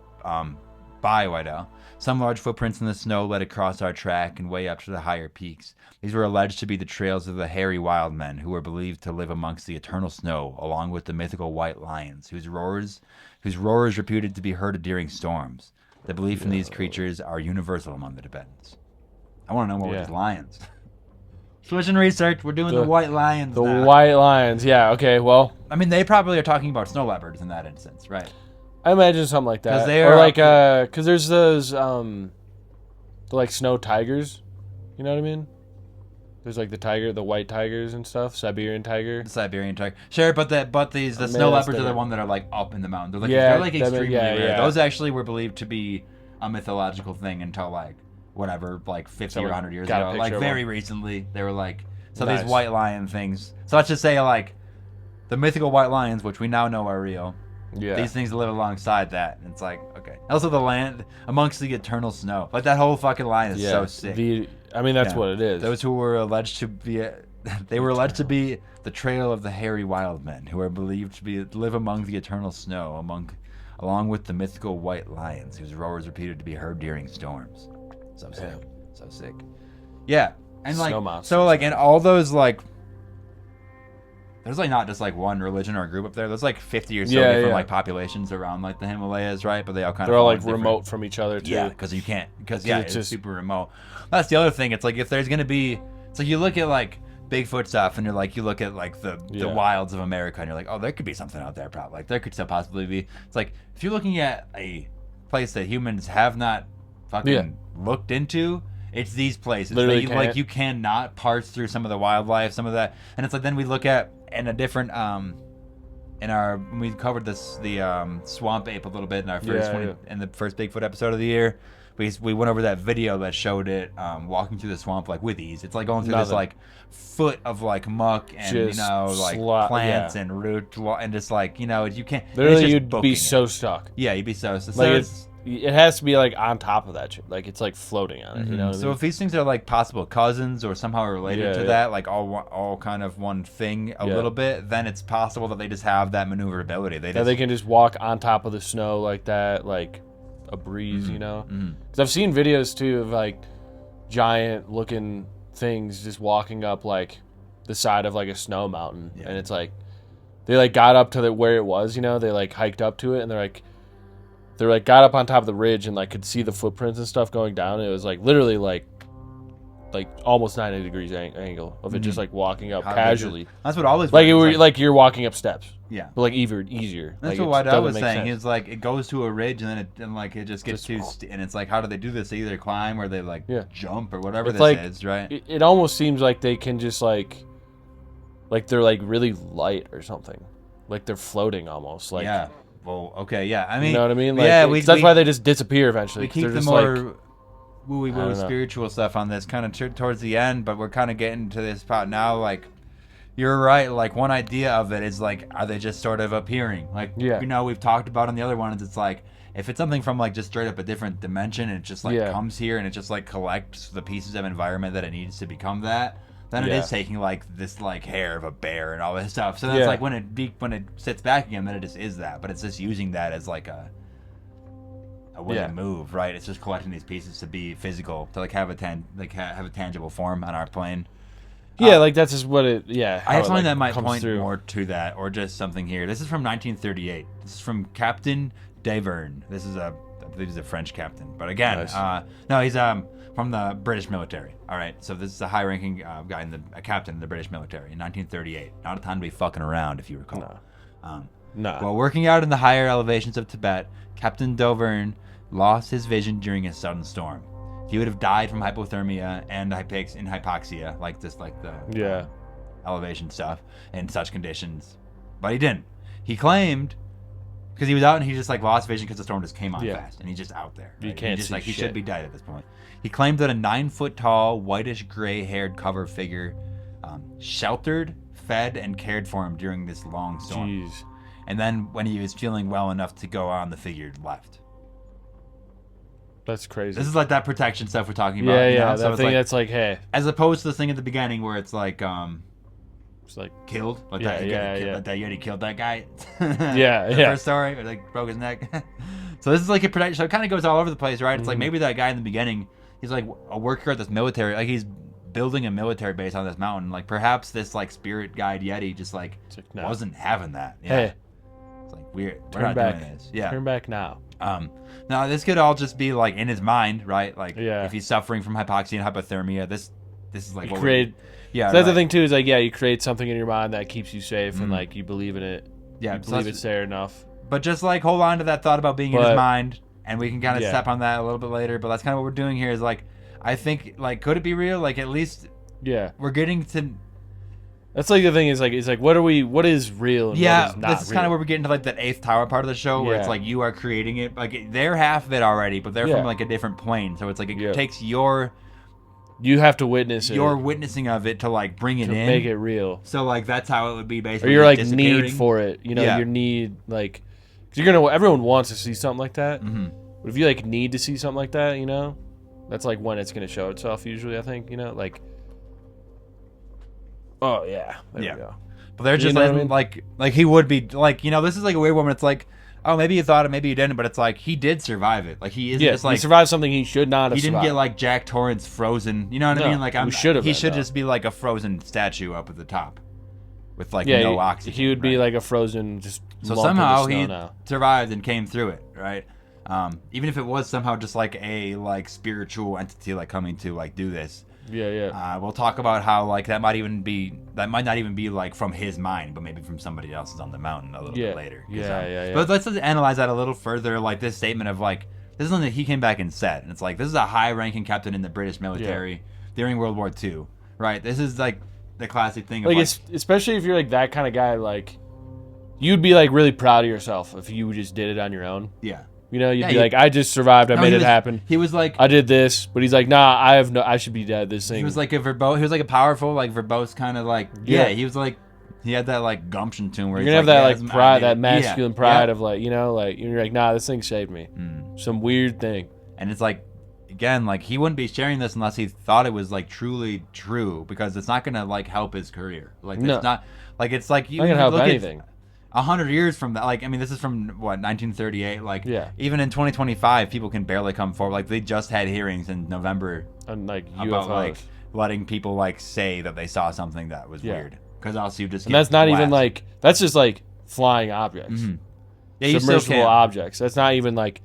by Waddell. Some large footprints in the snow led across our track and way up to the higher peaks. These were alleged to be the trails of the hairy wild men who were believed to live amongst the eternal snow, along with the mythical white lions, whose roars reputed to be heard during storms. The belief in these creatures are universal among the Tibetans. I want to know more about these lions. Switching research, we're doing the white lions The now. white lions, yeah, okay, well. I mean, they probably are talking about snow leopards in that instance, right? I imagine something like that. 'Cause they or are like, because there's those, the like snow tigers, you know what I mean? There's like the white tigers and stuff, Siberian tiger. The Siberian tiger. Sure, but the snow leopards are the one that are like up in the mountain. They're like extremely rare. Those actually were believed to be a mythological thing until like whatever, like 50 or 100 years ago. Like very recently, they were like these white lion things. So let's just say like the mythical white lions, which we now know are real. Yeah. These things live alongside that, and it's like okay. Also, the land amongst the eternal snow, like that whole fucking line is so sick. I mean, that's what it is. Those who were alleged to be, they were alleged to be the trail of the hairy wild men, who are believed to live among the eternal snow, along with the mythical white lions, whose roars repeated to be heard during storms. So sick, so sick. Yeah, and like so like and all those like. There's like not just like one religion or group up there. There's like 50 or so different like populations around like the Himalayas, right? But they all kind of they're all like remote from each other too. Yeah, because it's just super remote. That's the other thing. It's like if there's gonna be, it's like you look at like Bigfoot stuff and you look at like the wilds of America and you're like, oh, there could be something out there probably. Like there could still possibly be. It's like if you're looking at a place that humans have not fucking looked into. It's these places. You cannot parse through some of the wildlife, some of that, and it's like then we look at in a different when we covered the swamp ape a little bit in our first in the first Bigfoot episode of the year. We went over that video that showed it walking through the swamp like with ease. It's like going through this like foot of like muck and just plants and root and just like you can't. Literally, you'd be so stuck. Yeah, you'd be so stuck. Like it has to be like on top of that shit. Like it's like floating on it. You know what I mean? If these things are like possible cousins or somehow related to that, like all kind of one thing a little bit, then it's possible that they just have that maneuverability. They can just walk on top of the snow like that, like a breeze, you know? Because I've seen videos too of like giant looking things just walking up like the side of like a snow mountain, and it's like they like got up to where it was, you know? They like hiked up to it, and they're like got up on top of the ridge and like could see the footprints and stuff going down. It was like literally like almost 90 degrees angle of it just like walking up casually. That's what always like like you're walking up steps. Yeah, but like easier. That's like, what I was saying. It's like it goes to a ridge and then it just gets and it's like how do they do this? They either climb or they like jump or whatever is, right? It almost seems like they can just like they're like really light or something. Like they're floating almost. Like well, okay, yeah. I mean, you know what I mean? Like, that's why they just disappear eventually. We keep the more woo spiritual stuff on this kind of towards the end, but we're kind of getting to this spot now. Like, you're right. Like, one idea of it is like, are they just sort of appearing? Like, we've talked about on the other ones. It's like if it's something from like just straight up a different dimension, and it just like comes here and it just like collects the pieces of environment that it needs to become that. than it Yeah. is taking like this like hair of a bear and all this stuff. So that's Yeah. like when it sits back again, then it just is that. But it's just using that as like a way Yeah. to move, right? It's just collecting these pieces to be physical, to like have a have a tangible form on our plane. Yeah, like that's just what it. Yeah, I how have it, something like, that might comes point through. more to that, or just something here. This is from 1938. This is from Captain Deverne. This is I believe he's a French captain, but again, Nice. no, he's from the British military. All right, so this is a high-ranking guy a captain in the British military in 1938. Not a time to be fucking around, if you recall. Nah. While working out in the higher elevations of Tibet, Captain Deverne lost his vision during a sudden storm. He would have died from hypothermia and hypoxia, like the Yeah. elevation stuff in such conditions, but he didn't. He claimed because he was out and he just like lost vision because the storm just came on Yeah. fast and he's just out there. You right? can't he just see like he shit. should be dead at this point. He claimed that a 9-foot tall, whitish gray haired cover figure sheltered, fed, and cared for him during this long storm. Jeez. And then when he was feeling well enough to go on, the figure left. That's crazy. This is like that protection stuff we're talking about. yeah, you yeah. know? So That it's thing like, that's like, hey, as opposed to the thing at the beginning where it's like it's like, killed. Like Yeah, that, yeah, killed, yeah. Like that Yeti killed that guy. Yeah, the yeah. first story, or like broke his neck. So this is like a protection. So it kind of goes all over the place, right? It's Mm-hmm. like maybe that guy in the beginning, he's like a worker at this military, like he's building a military base on this mountain. Like perhaps this like spirit guide Yeti just like, like, no. wasn't having that. Yeah. hey, It's like weird. We're turn not back. doing this. Yeah. Turn back now. Now this could all just be like in his mind, right? Like Yeah. if he's suffering from hypoxia and hypothermia, this is like You what create. yeah. So that's the right. thing too. Is like, yeah, you create something in your mind that keeps you safe and like you believe in it. Yeah, You so believe that's- it's there enough. But just like hold on to that thought about being in his But- mind, and we can kind of Yeah. step on that a little bit later. But that's kind of what we're doing here. Is like, I think like could it be real? Like at least Yeah. we're getting to That's like the thing is like, it's like, what is real and yeah. what is not This is kind of real? where we get into like that 8th tower part of the show, where it's Yeah. like you are creating it. Like they're half of it already, but they're Yeah. from like a different plane. So it's like it Yeah. takes your You have to witness it witnessing of it to like bring it to in. make it real. So like that's how it would be Or basically. your like disappearing. need for it. You know, Yeah. your need like, cause you're gonna. Everyone wants to see something like that. Mm-hmm. But if you like need to see something like that, you know, that's like when it's gonna show itself. Usually, I think, you know, like. Oh yeah. There Yeah. we go. But they're just know what I like, mean? like he would be like, you know, this is like a weird one. It's like, oh, maybe you thought it, maybe you didn't, but it's like he did survive it. Like he isn't Yeah, just like he survived something he should not have he didn't survived. get like Jack Torrance frozen. You know what I No, mean? Like he should have He been, should though. just be like a frozen statue up at the top, with like yeah, no oxygen. he would be right? like a frozen just. So lump of the somehow snow he now. survived and came through it, right? Even if it was somehow just like a like spiritual entity like coming to like do this. Yeah, yeah. We'll talk about how like that might not even be like from his mind, but maybe from somebody else's on the mountain a little Yeah. bit later. 'Cause, Yeah. But let's just analyze that a little further. Like this statement of like this is something that he came back and said, and it's like this is a high-ranking captain in the British military during World War II, right? This is like the classic thing of Like, like it's, especially if you're like that kind of guy, like you'd be like really proud of yourself if you just did it on your own. yeah. You know, you'd Yeah, be you- like, I just survived. I No, made he it was- happen. He was like I did this, but he's like, nah, I should be dead. This thing. he was like a verbose. He was like a powerful, like verbose kind of like Yeah. He was like he had that like gumption to him where You're he's gonna have that yeah, like pride, that yeah, masculine yeah. pride of like, you know, like you're like, nah, this thing saved me. Some weird thing. And it's like, again, like he wouldn't be sharing this unless he thought it was like truly true, because it's not gonna like help his career. Like No. it's not like it's like you Not gonna help look at anything. 100 years from that. Like I mean, this is from what 1938. Like Yeah. even in 2025, people can barely come forward. Like they just had hearings in November And like about UFOs. like letting people like say that they saw something that was Yeah. weird. Because else you just and get that's not even blasted. like that's just like flying objects, yeah, you still submersible can't. objects. That's not even like.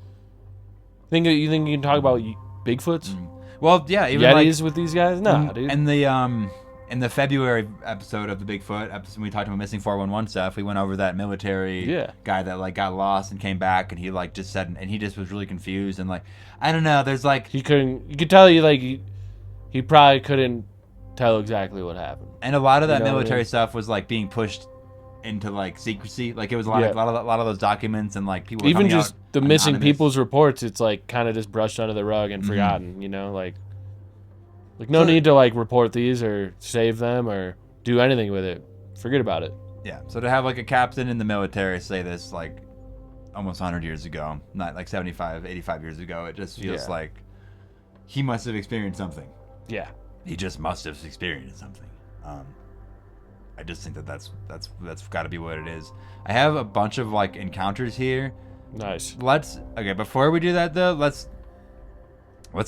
You think you can talk about Bigfoots, Well, yeah, even like Yetis with these guys? Nah, dude. And the in the February episode of the Bigfoot episode, when we talked about missing 411 stuff, we went over that military Yeah. guy that like got lost and came back, and he like just said, and he just was really confused and like I don't know. There's like He couldn't. You could tell you like he probably couldn't tell exactly what happened. and a lot of that You know what I military mean? stuff was like being pushed into like secrecy. Like it was a lot Yeah. of a lot of those documents and like people were Even coming just out the missing anonymous. people's reports, it's like kind of just brushed under the rug and forgotten. You know, like no So- need to like report these or save them or do anything with it. Forget about it. Yeah. So to have like a captain in the military say this like almost 100 years ago, not like 75, 85 years ago, it just feels Yeah. like he must have experienced something. Yeah. he just must have experienced something. I just think that's got to be what it is. I have a bunch of like encounters here. Nice. Before we do that though, let's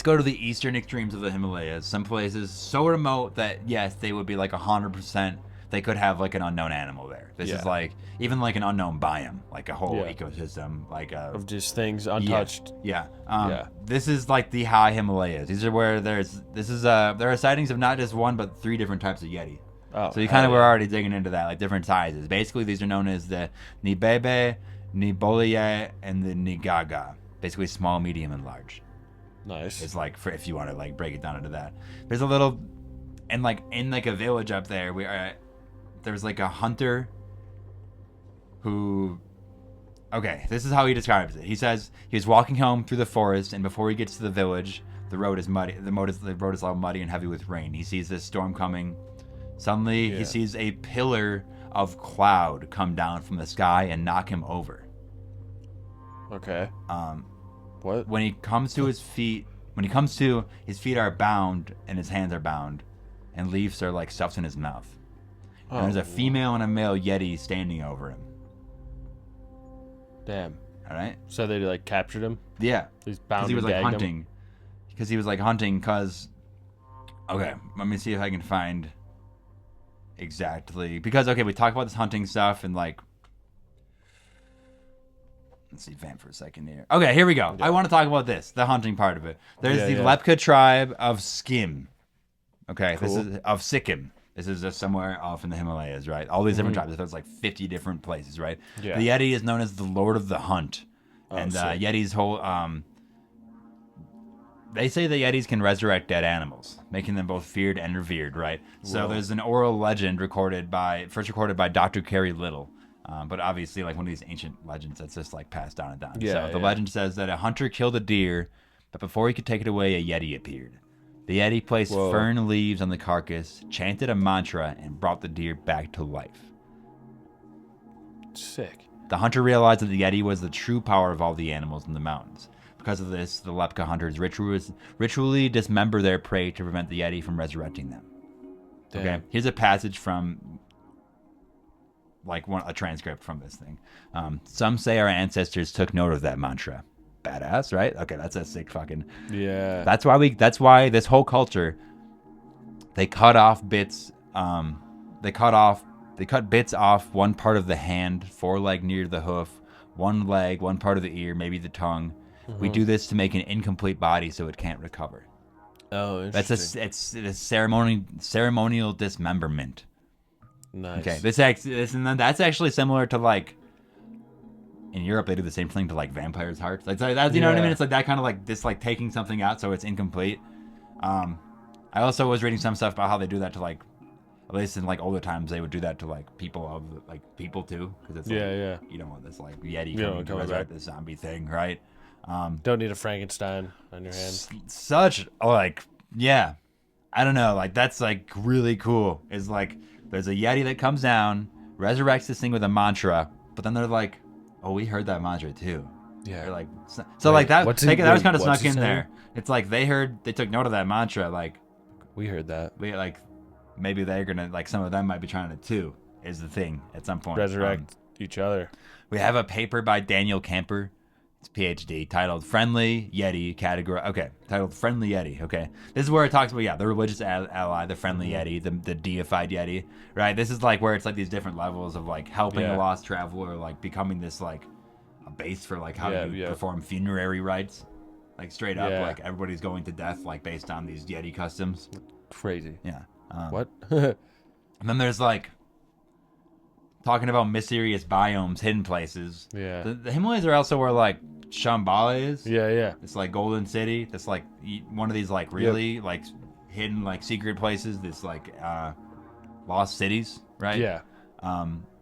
go to the eastern extremes of the Himalayas. Some places so remote that yes, they would be like 100%. They could have like an unknown animal there. This is like even like an unknown biome, like a whole ecosystem, like of just things untouched. Yeah. This is like the high Himalayas. These are where there are sightings of not just one but 3 different types of Yeti. Oh, so you kind of were already digging into that, like different sizes. Basically, these are known as the Nibebe, Niboliye, and the Nigaga. Basically, small, medium, and large. Nice. It's like for if you want to like break it down into that. There's a little, and like in like a village up there, there's like a hunter who. Okay, this is how he describes it. He says he was walking home through the forest, and before he gets to the village, the road is muddy. The road is all muddy and heavy with rain. He sees this storm coming. Suddenly, he sees a pillar of cloud come down from the sky and knock him over. Okay. What? When he comes to his feet, his feet are bound and his hands are bound, and leaves are like stuffed in his mouth. And there's a female and a male Yeti standing over him. Damn. All right. So they like captured him. Yeah. He's bound. Because he was like hunting. Him. Because he was like hunting. Okay, let me see if I can find. Exactly. Because, okay, we talk about this hunting stuff and, like... Let's see, vamp for a second here. Okay, here we go. Yeah. I want to talk about this, the hunting part of it. There's the Lepcha tribe of Skim. Okay, cool. This is of Sikkim. This is just somewhere off in the Himalayas, right? All these different tribes. There's like 50 different places, right? Yeah. The Yeti is known as the Lord of the Hunt. And Yeti's whole... They say the Yetis can resurrect dead animals, making them both feared and revered, right? So there's an oral legend first recorded by Dr. Carey Little, but obviously like one of these ancient legends that's just like passed down and down. Yeah, so the legend says that a hunter killed a deer, but before he could take it away, a Yeti appeared. The Yeti placed fern leaves on the carcass, chanted a mantra, and brought the deer back to life. Sick. The hunter realized that the Yeti was the true power of all the animals in the mountains. Because of this, the Lepcha hunters ritually dismember their prey to prevent the Yeti from resurrecting them. Damn. Okay, here's a passage from like a transcript from this thing. Some say our ancestors took note of that mantra. Badass, right? Okay, that's a sick fucking. Yeah. That's why this whole culture. They cut off bits. They cut bits off one part of the hand, foreleg near the hoof, one leg, one part of the ear, maybe the tongue. Mm-hmm. We do this to make an incomplete body so it can't recover. Oh, interesting. It's a ceremonial dismemberment. Nice. Okay, that's actually similar to like in Europe they do the same thing to like vampires' hearts. Like that's, you know what I mean? It's like that kind of like this like taking something out so it's incomplete. I also was reading some stuff about how they do that to like, at least in like older times they would do that to like people too, because it's like, you don't want this like Yeti coming to resurrect this zombie thing, right? Don't need a Frankenstein on your hand. Such like, yeah, I don't know, like that's like really cool. It's like there's a Yeti that comes down, resurrects this thing with a mantra, but then they're like, oh, we heard that mantra too. Yeah. They're like, so like that. That was kind of snuck in there. It's like they took note of that mantra. Like, we heard that. We like, maybe they're gonna like some of them might be trying to too. Is the thing at some point resurrect each other. We have a paper by Daniel Camper. It's PhD, titled Friendly Yeti category. Okay, titled Friendly Yeti. Okay, this is where it talks about the religious ally, the friendly Yeti, the deified Yeti. Right. This is like where it's like these different levels of like helping a lost traveler, like becoming this like a base for like how you perform funerary rites, like straight up like everybody's going to death like based on these Yeti customs. Crazy. Yeah. What? And then there's like talking about mysterious biomes, hidden places. Yeah. The Himalayas are also where like Shambhala is. Yeah. It's like Golden City. It's like one of these like really like hidden like secret places. This like lost cities, right? Yeah.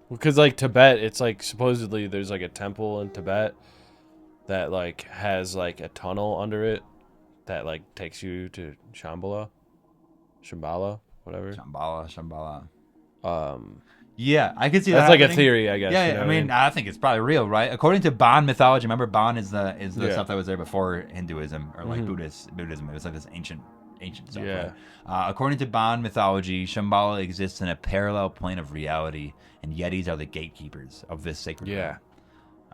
Because like Tibet, it's like supposedly there's like a temple in Tibet that like has like a tunnel under it that like takes you to Shambhala, whatever. Shambhala. Yeah, I can see that's that like happening. A theory, I guess. Yeah, you know I mean, I think it's probably real, right? According to Bon mythology, remember Bon is the stuff that was there before Hinduism or like Buddhism. It was like this ancient ancient stuff. Yeah. Right? According to Bon mythology, Shambhala exists in a parallel plane of reality, and Yetis are the gatekeepers of this sacred Yeah.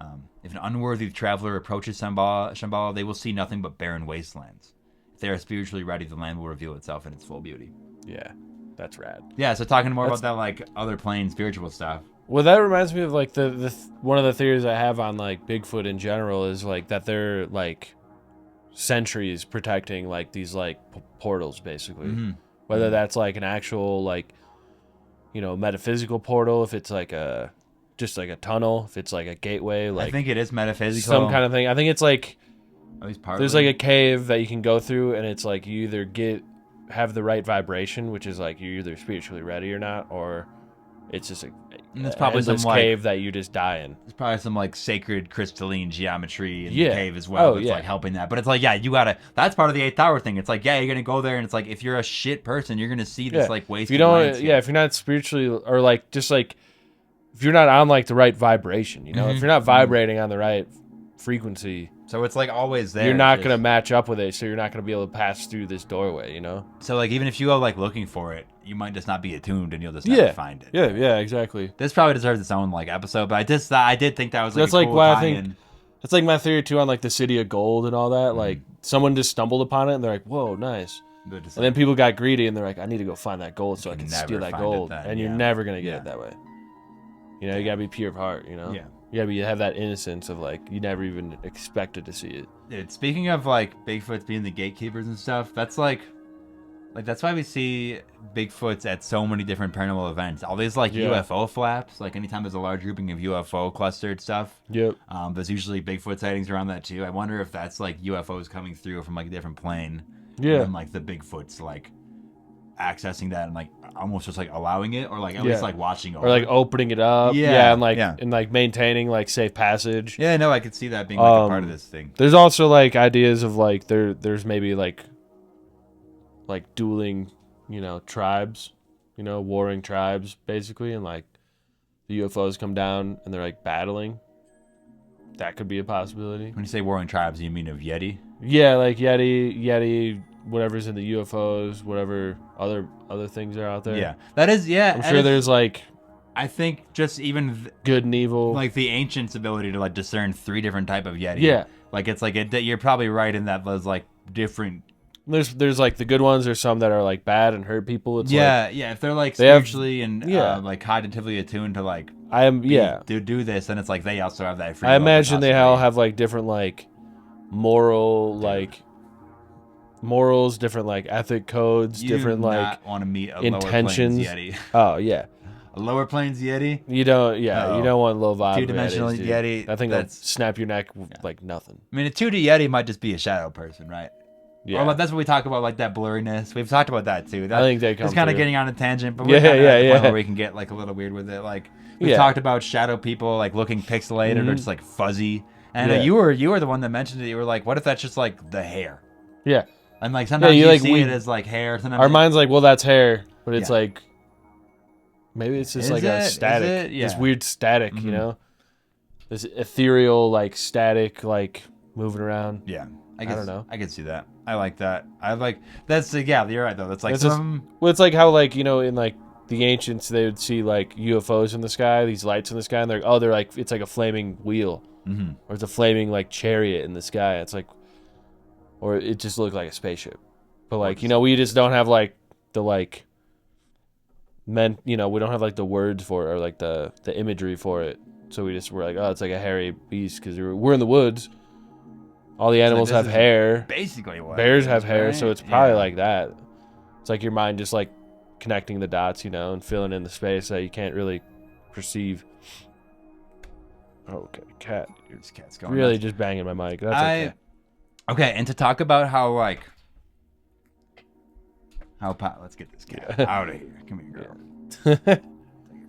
realm. If an unworthy traveler approaches Shambhala, they will see nothing but barren wastelands. If they are spiritually ready, the land will reveal itself in its full beauty. Yeah. That's rad. Yeah, so talking more about that, like, other plane spiritual stuff. Well, that reminds me of like the one of the theories I have on like Bigfoot in general is like that they're like sentries protecting like these like portals basically. Mm-hmm. Whether that's like an actual like metaphysical portal, if it's like just like a tunnel, if it's like a gateway, like I think it is metaphysical. some kind of thing. I think it's like At least partly. there's like a cave that you can go through, and it's like you either have the right vibration, which is like you're either spiritually ready or not, or it's just it's probably this some, like, cave that you just die in. There's probably some like sacred crystalline geometry in Yeah. the cave as well. Oh, That's yeah. like helping that. But it's like, yeah, you gotta. That's part of the 8th hour thing. It's like, yeah, you're gonna go there, and it's like if you're a shit person, you're gonna see this like If wasted you don't, landscape. if you're not spiritually or like just like if you're not on like the right vibration, if you're not vibrating on the right frequency, So it's like always there. you're not It's gonna just- match up with it. So you're not gonna be able to pass through this doorway. So like even if you go like looking for it, you might just not be attuned, and you'll just never find it. Yeah, exactly. This probably deserves its own like episode, but I did think that was like That's a like cool why I tie-in. think that's like my theory too on like the City of Gold and all that. Like someone just stumbled upon it and they're like, "Whoa, nice." But just, And then people got greedy and they're like, "I need to go find that gold so I can can never steal that find it gold." then, And you're yeah. never gonna get Yeah. it that way. You gotta be pure of heart. Yeah. You gotta have that innocence of like you never even expected to see it. Dude, speaking of like Bigfoots being the gatekeepers and stuff, that's like that's why we see Bigfoots at so many different paranormal events. All these like Yeah. UFO flaps, like anytime there's a large grouping of UFO clustered stuff, Yep. there's usually Bigfoot sightings around that too. I wonder if that's like UFOs coming through from like a different plane. Yeah. And like the Bigfoots like accessing that and like almost just like allowing it, or like at least like watching over. Or like opening it up. Yeah, and like yeah. and like maintaining like safe passage. Yeah, no, I could see that being like a part of this thing. There's also like ideas of like there's maybe like dueling, tribes, warring tribes basically, and like the UFOs come down and they're like battling. That could be a possibility. When you say warring tribes, you mean of Yeti? Yeah, like Yeti, whatever's in the UFOs, whatever other things are out there. Yeah, that is. Yeah, I'm sure there's like I think just even good and evil. like the ancients' ability to like discern 3 different type of Yeti. Yeah. Like it's like you're probably right in that there's like different. There's like the good ones. There's some that are like bad and hurt people. It's Yeah, yeah. If they're like They have- spiritually and yeah. like cognitively attuned to like do this, then it's like they also have that free I will imagine they all possibility. have like different like moral like morals, different like ethic codes, You different do like not want to meet a intentions. lower plains Yeti. Oh yeah, A lower plains Yeti. you don't. Yeah, No. you don't want low vibe. Two-dimensional Yetis, dude. Yeti, That thing will that's- snap your neck like nothing. I mean, a 2D Yeti might just be a shadow person, right? Yeah, Or like, that's what we talk about, like that blurriness. We've talked about that too. That, I think they come It's kind of through. getting on a tangent, but Yeah, we're kind of at the yeah, point yeah. where we can get like a little weird with it. Like we Yeah. talked about shadow people, like looking pixelated or just like fuzzy. And Yeah. you were the one that mentioned it. You were like, what if that's just like the hair? yeah. And like sometimes you you like- see we- it as like hair. Sometimes Our mind's like, well, that's hair, but it's Yeah. like maybe it's just Is like it? a Is static, it? this Yeah. weird static, this ethereal like static like moving around. yeah. I don't know. I could see that. I like that. I like that's yeah. You're right though. That's like It's just- some. Well, it's like how like in like the ancients they would see like UFOs in the sky, these lights in the sky, and they're like it's like a flaming wheel, or it's a flaming like chariot in the sky. It's like, or it just looked like a spaceship, but like we just don't have like the like men, we don't have like the words for it or like the imagery for it, so we're like, oh, it's like a hairy beast because we're in the woods. All the animals this have is hair. Basically what Bears it have is, hair, right? so it's probably Yeah. like that. It's like your mind just like connecting the dots, and filling in the space that you can't really perceive. Oh, okay, cat. This cat's going Really nuts. just banging my mic. That's okay. Okay, and to talk about how like let's get this cat out of here. Come here, girl. Take it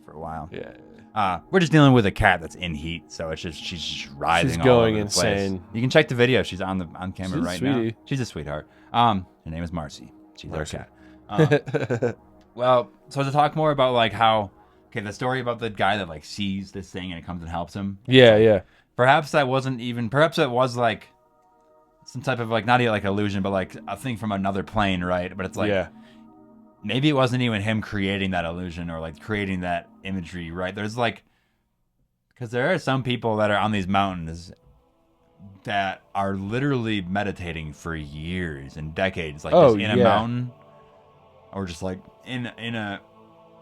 for a while. Yeah. We're just dealing with a cat that's in heat, so it's just she's just writhing. She's all going over the place. insane. You can check the video. She's on camera She's a right now. sweetie. She's a sweetheart. Her name is Marcy. She's Marcy. our cat. Well, so to talk more about like how the story about the guy that like sees this thing and it comes and helps him. Yeah, yeah. Perhaps that wasn't even. Perhaps it was like some type of like not even like illusion, but like a thing from another plane, right? But it's like maybe it wasn't even him creating that illusion or like creating that imagery, right? There's like, because there are some people that are on these mountains that are literally meditating for years and decades, like just in a mountain, or just like in a,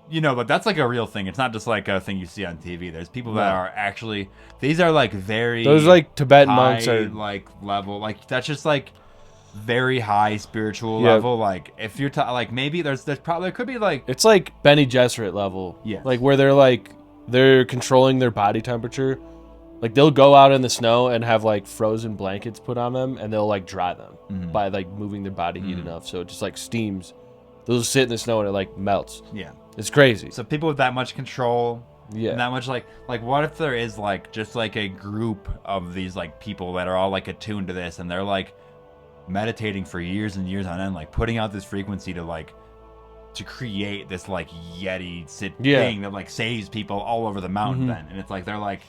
you know, but that's like a real thing. It's not just like a thing you see on TV. There's people that are actually, these are like very, those like Tibetan high, monks are like level, like that's just like very high spiritual level. Like if you're like maybe there's probably there could be like, it's like Benny Gesserit level, like where they're controlling their body temperature. Like they'll go out in the snow and have like frozen blankets put on them, and they'll like dry them by like moving their body heat enough, so it just like steams. They'll just sit in the snow and it like melts. Yeah, it's crazy. So people with that much control, and that much like what if there is like just like a group of these like people that are all like attuned to this, and they're like meditating for years and years on end, like putting out this frequency to create this like Yeti thing that like saves people all over the mountain. Then, and it's like they're like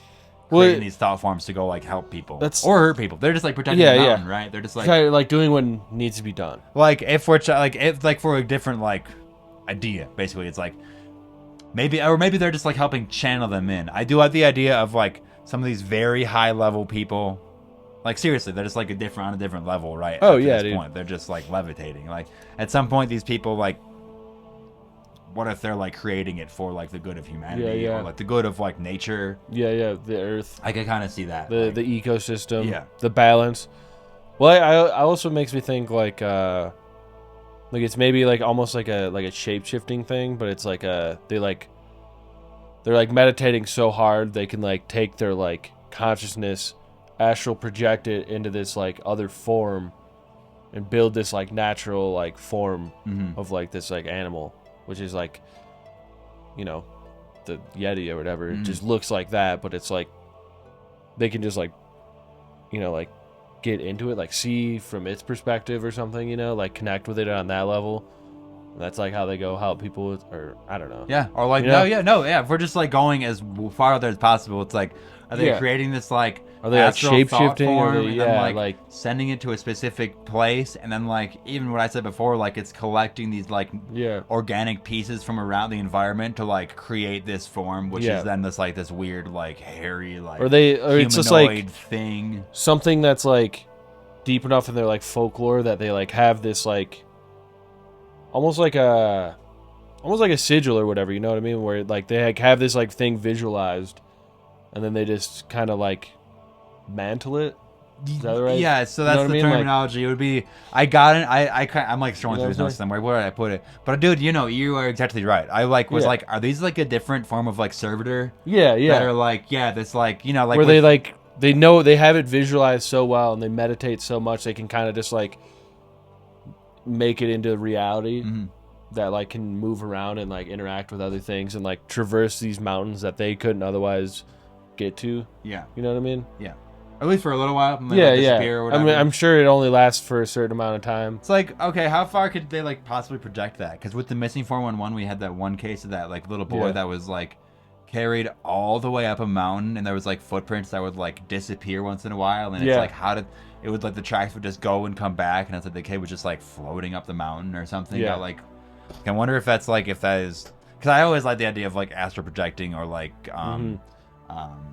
creating these thought forms to go like help people or hurt people. They're just like protecting the mountain, right? They're just like doing what needs to be done. Like if we're like for a different like idea, basically, it's like maybe they're just like helping channel them in. I do like the idea of like some of these very high level people. Like seriously, they're just like on a different level, right? Oh at yeah, this dude. point, they're just like levitating. Like at some point, these people like, what if they're like creating it for like the good of humanity or like the good of like nature? Yeah, the earth. I can kind of see that the ecosystem, the balance. Well, I also makes me think like it's maybe like almost like a shape shifting thing, but it's like they're like meditating so hard they can like take their like consciousness, astral project it into this like other form and build this like natural like form of like this like animal, which is like, you know, the Yeti or whatever. It just looks like that, but it's like they can just like, you know, like get into it, like see from its perspective or something, you know, like connect with it on that level. And that's like how they go help people with, or I don't know. Yeah, or like if we're just like going as far out there as possible, it's like, are they creating this like, are they like shape shifting, and then like sending it to a specific place, and then like even what I said before, like it's collecting these like organic pieces from around the environment to like create this form, which is then this like this weird like hairy like or it's just like thing, something that's like deep enough in their like folklore that they like have this like almost like a sigil or whatever, you know what I mean, where like they like have this like thing visualized, and then they just kind of like mantle it. Is that right? Yeah, so that's the terminology. Like, it would be, I got it. I'm like throwing through his notes somewhere. Where did I put it? But dude, you know, you are exactly right. I like was like, are these like a different form of like servitor? Yeah. That are like, this like, you know, like where they like they know they have it visualized so well and they meditate so much they can kind of just like make it into reality that like can move around and like interact with other things and like traverse these mountains that they couldn't otherwise get to. Yeah, you know what I mean? Yeah. At least for a little while. And they disappear or whatever. I mean, I'm sure it only lasts for a certain amount of time. It's like, okay, how far could they like possibly project that? Because with the missing 411, we had that one case of that like little boy that was like carried all the way up a mountain, and there was like footprints that would like disappear once in a while, and it's like it would like the tracks would just go and come back, and it's like the kid was just like floating up the mountain or something. Yeah. Like, I wonder if that's like if that is, because I always like the idea of like astral projecting or like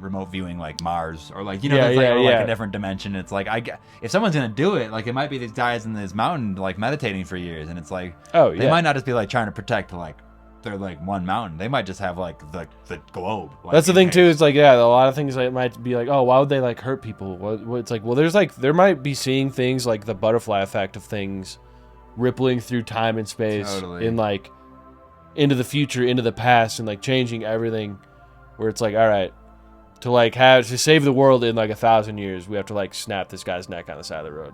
remote viewing like Mars or like, you know, like a different dimension. It's like if someone's gonna do it, like it might be these guys in this mountain like meditating for years, and it's like they might not just be like trying to protect like they're like one mountain. They might just have like the globe. Like, that's the thing too. It's like a lot of things like might be like, oh, why would they like hurt people? What it's like, well, there's like there might be seeing things like the butterfly effect of things rippling through time and space in like into the future, into the past, and like changing everything. Where it's like, all right, to save the world in like 1,000 years, we have to like snap this guy's neck on the side of the road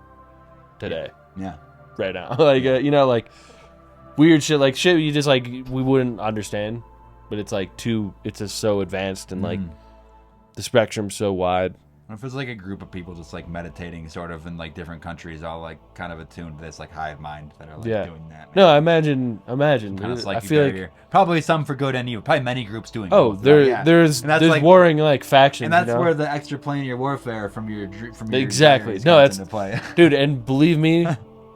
today. Yeah. Right now. Like, you know, like weird shit, like shit you just like, we wouldn't understand, but it's like it's just so advanced and like the spectrum's so wide. What if it's like a group of people just like meditating, sort of in like different countries, all like kind of attuned to this like hive mind that are like doing that? No, I imagine. Kind of I feel like probably some for good and evil. Probably many groups doing. Oh, both, there's like, warring like factions, and that's you know? where the extraplanar warfare from your exactly. dreams No, comes that's into play. dude, and believe me,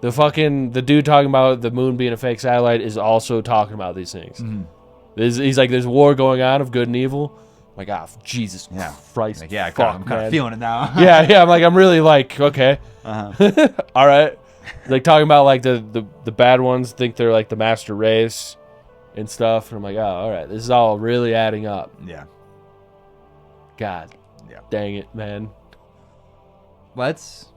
the dude talking about the moon being a fake satellite is also talking about these things. Mm-hmm. He's like, there's war going on of good and evil. I'm like, ah, Jesus Christ, Like, yeah, fuck, I'm kind man. of feeling it now. yeah. I'm like, I'm really like, okay, Uh-huh. all right. Like talking about like the bad ones think they're like the master race and stuff, and I'm like, oh, all right, this is all really adding up. Yeah. God, Yeah. dang it, man. Let's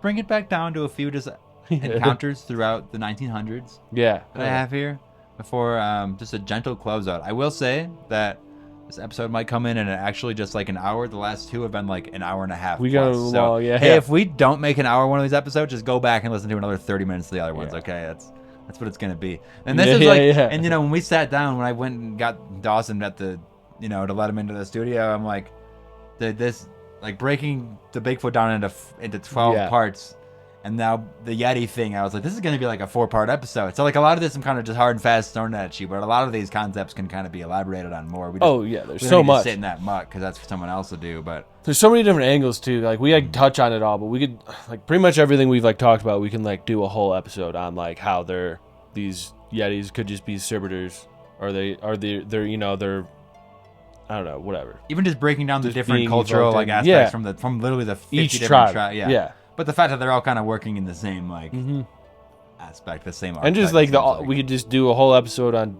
bring it back down to a few just encounters throughout the 1900s Yeah, that I have here before just a gentle closeout. I will say that this episode might come in and actually just like an hour. The last two have been like an hour and a half. We got plus. long, yeah. Hey, if we don't make an hour one of these episodes, just go back and listen to another 30 minutes of the other ones. Okay, that's what it's gonna be. And this is like, and you know, when we sat down, when I went and got Dawson at the, you know, to let him into the studio, I'm like, this like breaking the Bigfoot down into 12 parts. And now the Yeti thing, I was like, this is going to be like a 4-part episode. So like a lot of this I'm kind of just hard and fast throwing at you, but a lot of these concepts can kind of be elaborated on more. We just, there's we so don't need to much. sit in that muck because that's for someone else to do. But There's so many different angles too. Like we like touch on it all, but we could like pretty much everything we've like talked about. We can like do a whole episode on like how these Yetis could just be servitors, or they're you know they're I don't know, whatever. even just breaking down the Just different being cultural like evoked aspects in- from literally the 50 Each different tribe, yeah. yeah. But the fact that they're all kind of working in the same like aspect, the same And just archetype, like it seems we could just do a whole episode on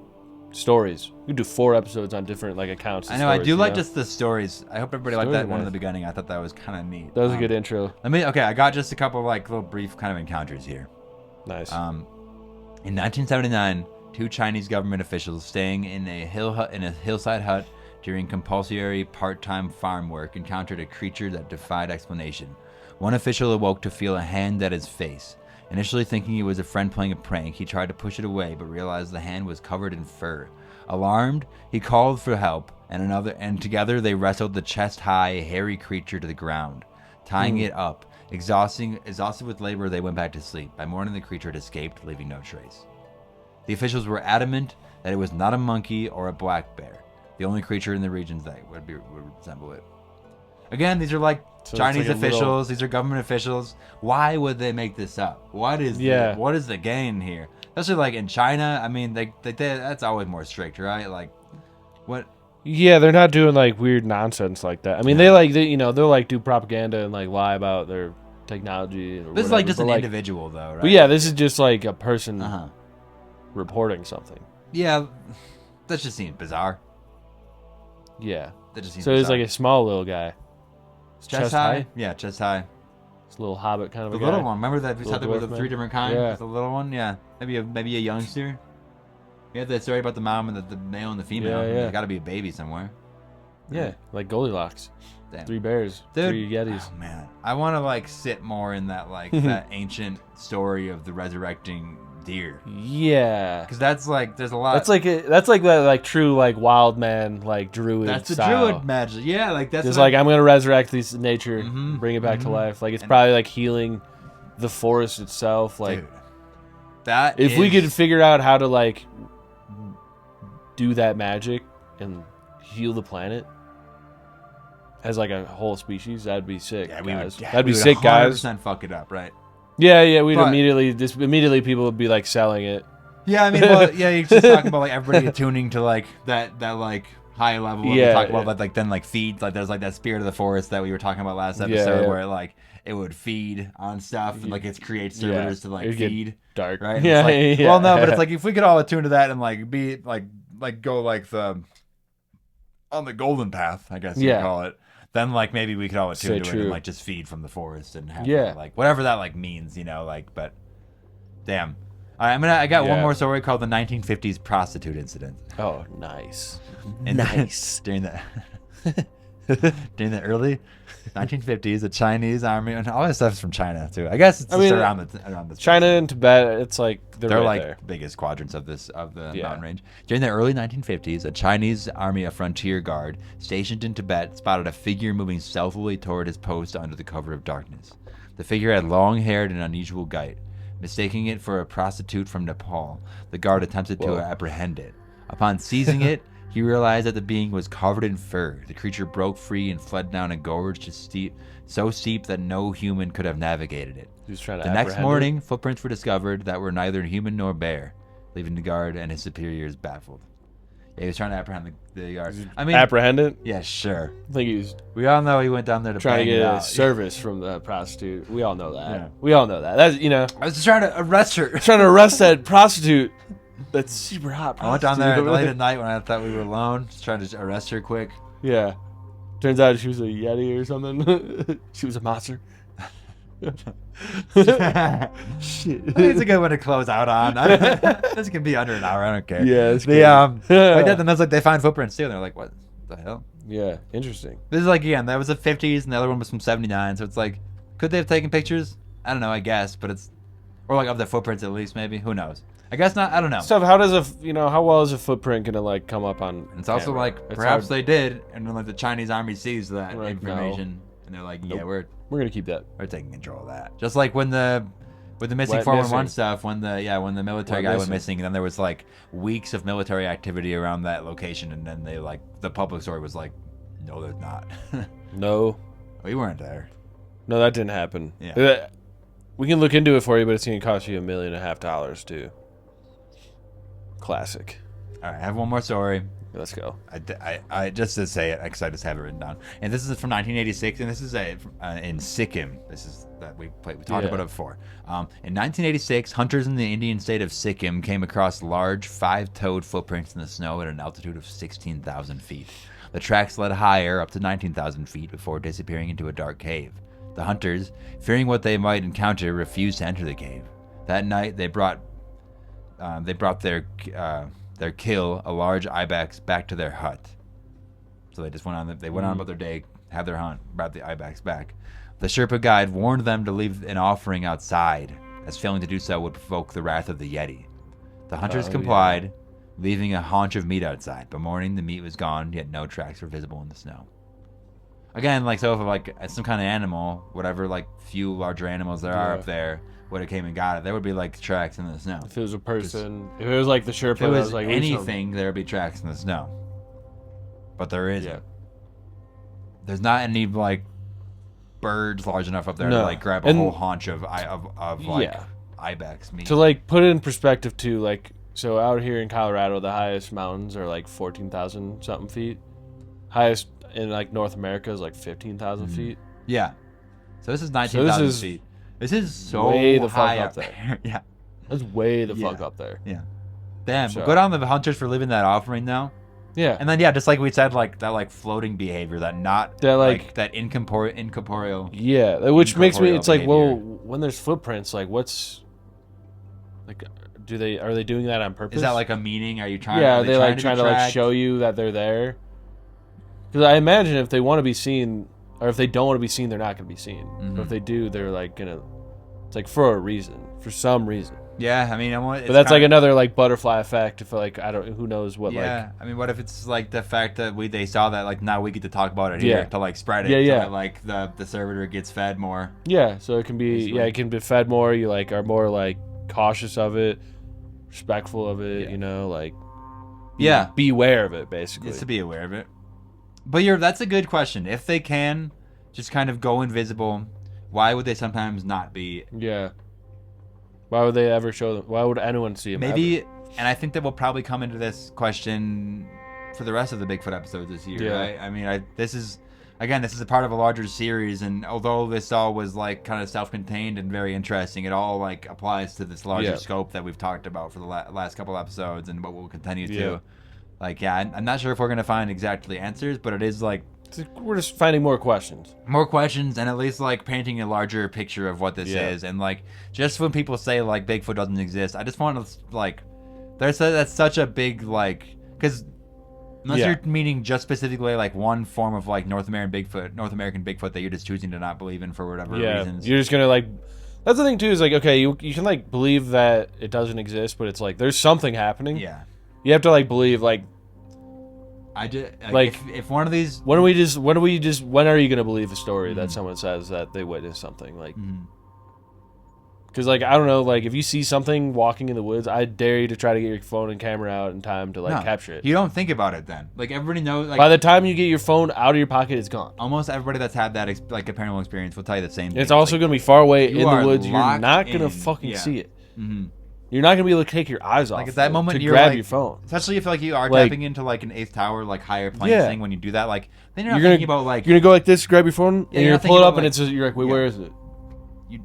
stories. We could do 4 episodes on different like accounts. Of I know, I stories, do you like know? just the stories. I hope everybody liked Stories that are one in nice. the beginning. I thought that was kind of neat. That was a good intro. I got just a couple of like little brief kind of encounters here. Nice. In 1979, 2 Chinese government officials staying in a hillside hut during compulsory part-time farm work encountered a creature that defied explanation. One official awoke to feel a hand at his face. Initially thinking it was a friend playing a prank, he tried to push it away but realized the hand was covered in fur. Alarmed, he called for help, and together they wrestled the chest-high, hairy creature to the ground. Tying it up, exhausted with labor, they went back to sleep. By morning, the creature had escaped, leaving no trace. The officials were adamant that it was not a monkey or a black bear, the only creature in the regions that would resemble it. Again, these are like Chinese like a officials. These are government officials. Why would they make this up? What is the gain here? Especially like in China. I mean, they that's always more strict, right? Like, what? Yeah, they're not doing like weird nonsense like that. I mean, they'll like do propaganda and like lie about their technology. Or This is like just but, an individual, though, right? But yeah, this is just like a person reporting something. Yeah, that just seems bizarre. Yeah. That just seems So he's bizarre. like a small little guy. chest high. Yeah, chest high. It's a little hobbit kind of The a guy. little one. Remember that we Little said there were the dwarf 3 man? different kinds? Yeah. The little one. Yeah, maybe a youngster. We had that story about the mom and the male and the female. Yeah. There's got to be a baby somewhere. Yeah, like Goldilocks. Damn. 3 bears, Dude. 3 Yetis. Oh man, I want to like sit more in that like that ancient story of the resurrecting deer, Yeah. because that's like there's a lot. That's like that like true like wild man like druid that's the style. druid magic. Yeah, like that's Just what like I'm gonna resurrect these nature, Mhm, bring it back to mhm. life. Like it's And- probably like healing the forest itself. Like dude, that if we is- could figure out how to like do that magic and heal the planet as like a whole species, that'd be sick. yeah, we would, guys. yeah, That'd we be would sick, guys. 100% fuck it up, right? Yeah, we'd But- immediately people would be like selling it. Yeah, I mean, well, yeah, you're just talking about like everybody attuning to like that like high level. Of Yeah, talk about yeah. that, like then like feeds, like there's like that spirit of the forest that we were talking about last episode, yeah. where like it would feed on stuff and like it creates servitors to like It'd get feed, dark. right? And Yeah, it's like, yeah. Well, no, but it's like if we could all attune to that and like be like go like the on the golden path, I guess you Yeah. could call it. Then like maybe we could all attune So to it true. and like just feed from the forest and have Yeah. like whatever that like means, you know, like. But damn. All right, I got one Yeah. more story called the 1950s prostitute incident. Oh, nice. And Nice. during that During the early 1950s, the Chinese army, and all this stuff's from China too. I guess it's just around this. China and Tibet, it's like they're right like there. biggest quadrants of the mountain range. During the early 1950s, a Chinese army of frontier guard stationed in Tibet spotted a figure moving stealthily toward his post under the cover of darkness. The figure had long hair and an unusual gait. Mistaking it for a prostitute from Nepal, the guard attempted to apprehend it. Upon seizing it, he realized that the being was covered in fur. The creature broke free and fled down a gorge so steep that no human could have navigated it. He was trying to The next apprehend morning, footprints were discovered that were neither human nor bear, leaving the guard and his superiors baffled. Yeah, he was trying to apprehend the guard. I mean, apprehend it? yeah, sure. I think he was We all know he went down there to trying to bang it get a out. service from the prostitute. We all know that. Yeah. We all know that. That's I was just trying to arrest her. trying to arrest that prostitute. That's super hot. I went down there prostitute. late at night when I thought we were alone, just trying to arrest her quick. Yeah. Turns out she was a Yeti or something. She was a monster. Shit. I think it's a good one to close out on. This can be under an hour. I don't care. Yeah, it's the good. but then that's like they find footprints too, and they're like, "What the hell?" Yeah, interesting. This is like again, that was the 50s, and the other one was from 79. So it's like, could they have taken pictures? I don't know. I guess, but it's or like of the footprints at least, maybe. Who knows? I guess not. I don't know. Stuff. How does how well is a footprint gonna like come up on? It's also camera? like It's perhaps hard. they did, and then like the Chinese army sees that Like, information, and they're like, "Yeah, Nope. We're gonna keep that. we're taking control of that." Just like with the missing Went 411 missing. stuff, when the military Went guy went missing. missing, and then there was like weeks of military activity around that location, and then they like the public story was like, "No, there's not. No, We weren't there." no, that didn't happen. Yeah. We can look into it for you, but it's gonna cost you $1.5 million too. Classic. All right, I have one more story. Let's go. I just to say it because I just have it written down, and this is from 1986, and this is in Sikkim. This is that we talked about it before. In 1986, hunters in the Indian state of Sikkim came across large 5-toed footprints in the snow at an altitude of 16,000 feet. The tracks led higher, up to 19,000 feet, before disappearing into a dark cave. The hunters, fearing what they might encounter, refused to enter the cave. That night, they brought their kill, a large ibex, back to their hut. So they just went on. They went on about their day, had their hunt, brought the ibex back. The Sherpa guide warned them to leave an offering outside, as failing to do so would provoke the wrath of the Yeti. The hunters complied, leaving a haunch of meat outside. By morning, the meat was gone, yet no tracks were visible in the snow. Again, like so, if like some kind of animal, whatever, like few larger animals there are up there, would have came and got it, there would be like tracks in the snow. If it was a person, if it was like the Sherpa, If it was like anything, there would be tracks in the snow. But there isn't. Yeah. There's not any like birds large enough up there to No. like grab a And- whole haunch of like ibex meat. To like put it in perspective too, like so out here in Colorado, the highest mountains are like 14,000 something feet. Highest in like North America is like 15,000 feet. Yeah. So this is 19,000 is feet. This is so way the fuck high up up there. Yeah. That's way the fuck Yeah. up there. Yeah. Damn. So- Good on the hunters for leaving that offering though. Yeah. And then just like we said, like that like floating behavior, that not That, like- that incorporeal. Yeah, which makes me. Incorporeal It's like, well, behavior. when there's footprints, like, what's like, are they doing that on purpose? Is that like a meaning? Are you trying? Yeah, are are they like be trying to like tracked? show you that they're there? Because I imagine if they want to be seen, or if they don't want to be seen, they're not going to be seen. But if they do, they're like gonna. It's like for a reason, for some reason. Yeah, I mean, But that's like another like butterfly effect. If like I don't, who knows what Yeah, like. I mean, what if it's like the fact that they saw that like now we get to talk about it here Yeah. to like spread it. Yeah, so yeah. that, like the servitor gets fed more. Yeah, so it can be Basically. it can be fed more. You like are more like cautious of it, respectful of it. Yeah. You know, like Yeah, beware of it basically. just to be aware of it. But that's a good question. If they can just kind of go invisible, why would they sometimes not be? Yeah. Why would they ever show them? Why would anyone see them? Maybe, and I think that we'll probably come into this question for the rest of the Bigfoot episodes this year, Yeah. right? I mean, this is a part of a larger series, and although this all was like kind of self-contained and very interesting, it all like applies to this larger Yeah. scope that we've talked about for the last couple episodes and what we'll continue to. Yeah. Like, I'm not sure if we're gonna find exactly answers, but it is like We're just finding more questions. more questions and at least like painting a larger picture of what this Yeah. is. And like just when people say like Bigfoot doesn't exist, I just want to like that's such a big like, because Unless you're meaning just specifically like one form of like North American Bigfoot that you're just choosing to not believe in for whatever reasons. You're just gonna like. That's the thing too. Is like, okay, you can like believe that it doesn't exist, but it's like there's something happening. Yeah. You have to like believe like. I just like if one of these. When are you gonna believe a story that someone says that they witnessed something like? Because like I don't know, like if you see something walking in the woods, I dare you to try to get your phone and camera out in time to like capture it. You don't think about it then. Like everybody knows. Like, by the time you get your phone out of your pocket, it's gone. Almost everybody that's had that like a paranormal experience will tell you the same thing. It's also gonna be far away in the woods. You're not gonna in. fucking see it. You're not gonna be able to take your eyes off. Like at that moment, to you're grab like, your phone. Especially if like you are like, tapping into like an 8th tower, like higher plane thing. When you do that, like then you're not gonna, thinking about like you're gonna go like this, grab your phone, and you're gonna pull it up, and it's you're like, wait, where is it?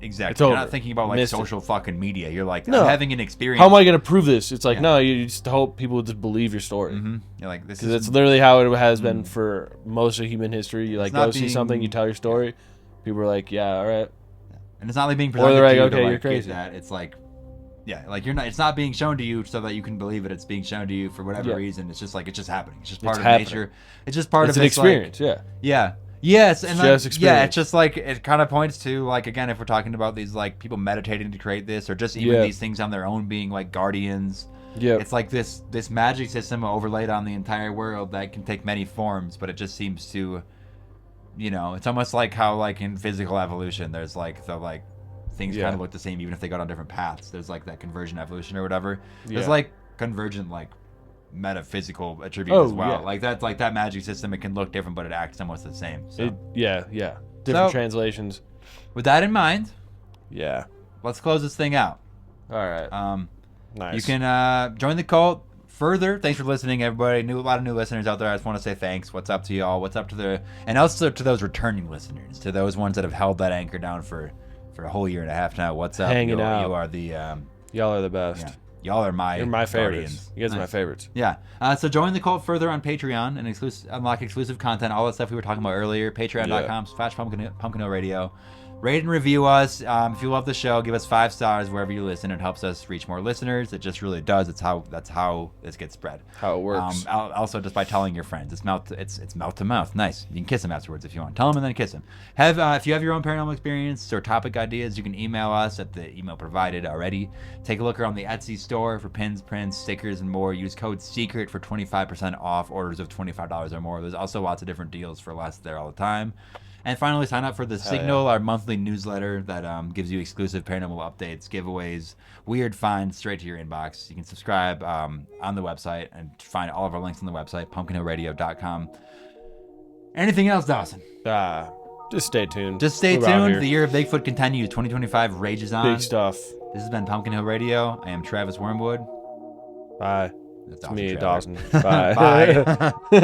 Exactly. You're not thinking about like social fucking media. You're like, no. I'm having an experience. How am I gonna prove this? It's like no, you just hope people just believe your story. You're like, this because it's literally how it has been for most of human history. You like go see something, you tell your story, people are like, yeah, all right. And it's not like being presented or they're like, to you okay, to, like, you're crazy. That. It's like, yeah, like you're not. It's not being shown to you so that you can believe it. It's being shown to you for whatever reason. It's just like it's just happening. It's just part of nature. It's just part of an experience. Like, yeah. Yes, and just like, yeah, it's just like it kind of points to like again if we're talking about these like people meditating to create this or just even these things on their own being like guardians. Yeah, it's like this magic system overlaid on the entire world that can take many forms, but it just seems to, you know, it's almost like how like in physical evolution there's like the like things kind of look the same even if they go down different paths. There's like that convergent evolution or whatever. There's like convergent like metaphysical attributes as well. Like that's like that magic system. It can look different, but it acts almost the same. So. Different translations. With that in mind, let's close this thing out. All right. Nice. You can join the cult further. Thanks for listening, everybody. A lot of new listeners out there. I just want to say thanks. What's up to y'all? What's up to and also to those returning listeners, to those ones that have held that anchor down for a whole year and a half now. What's up? Hanging out. You are the y'all are the best. Yeah. Y'all are my favorites. guardians. You guys are my favorites. Yeah. So join the cult further on Patreon and unlock exclusive content, all that stuff we were talking about earlier. Patreon.com/Pumpkin Radio. Rate and review us. If you love the show, give us 5 stars wherever you listen. It helps us reach more listeners. It just really does. That's how this gets spread. How it works. Also, just by telling your friends. It's mouth to mouth. Nice. You can kiss them afterwards if you want. Tell them and then kiss them. If you have your own paranormal experience or topic ideas, you can email us at the email provided already. Take a look around the Etsy store for pins, prints, stickers, and more. Use code SECRET for 25% off orders of $25 or more. There's also lots of different deals for less there all the time. And finally, sign up for the Signal, our monthly newsletter that gives you exclusive paranormal updates, giveaways, weird finds straight to your inbox. You can subscribe on the website and find all of our links on the website, pumpkinhillradio.com. Anything else, Dawson? Just stay tuned. Just stay tuned. The Year of Bigfoot continues. 2025 rages on. Big stuff. This has been Pumpkin Hill Radio. I am Travis Wormwood. Bye. That's me, Dawson. Bye. Bye.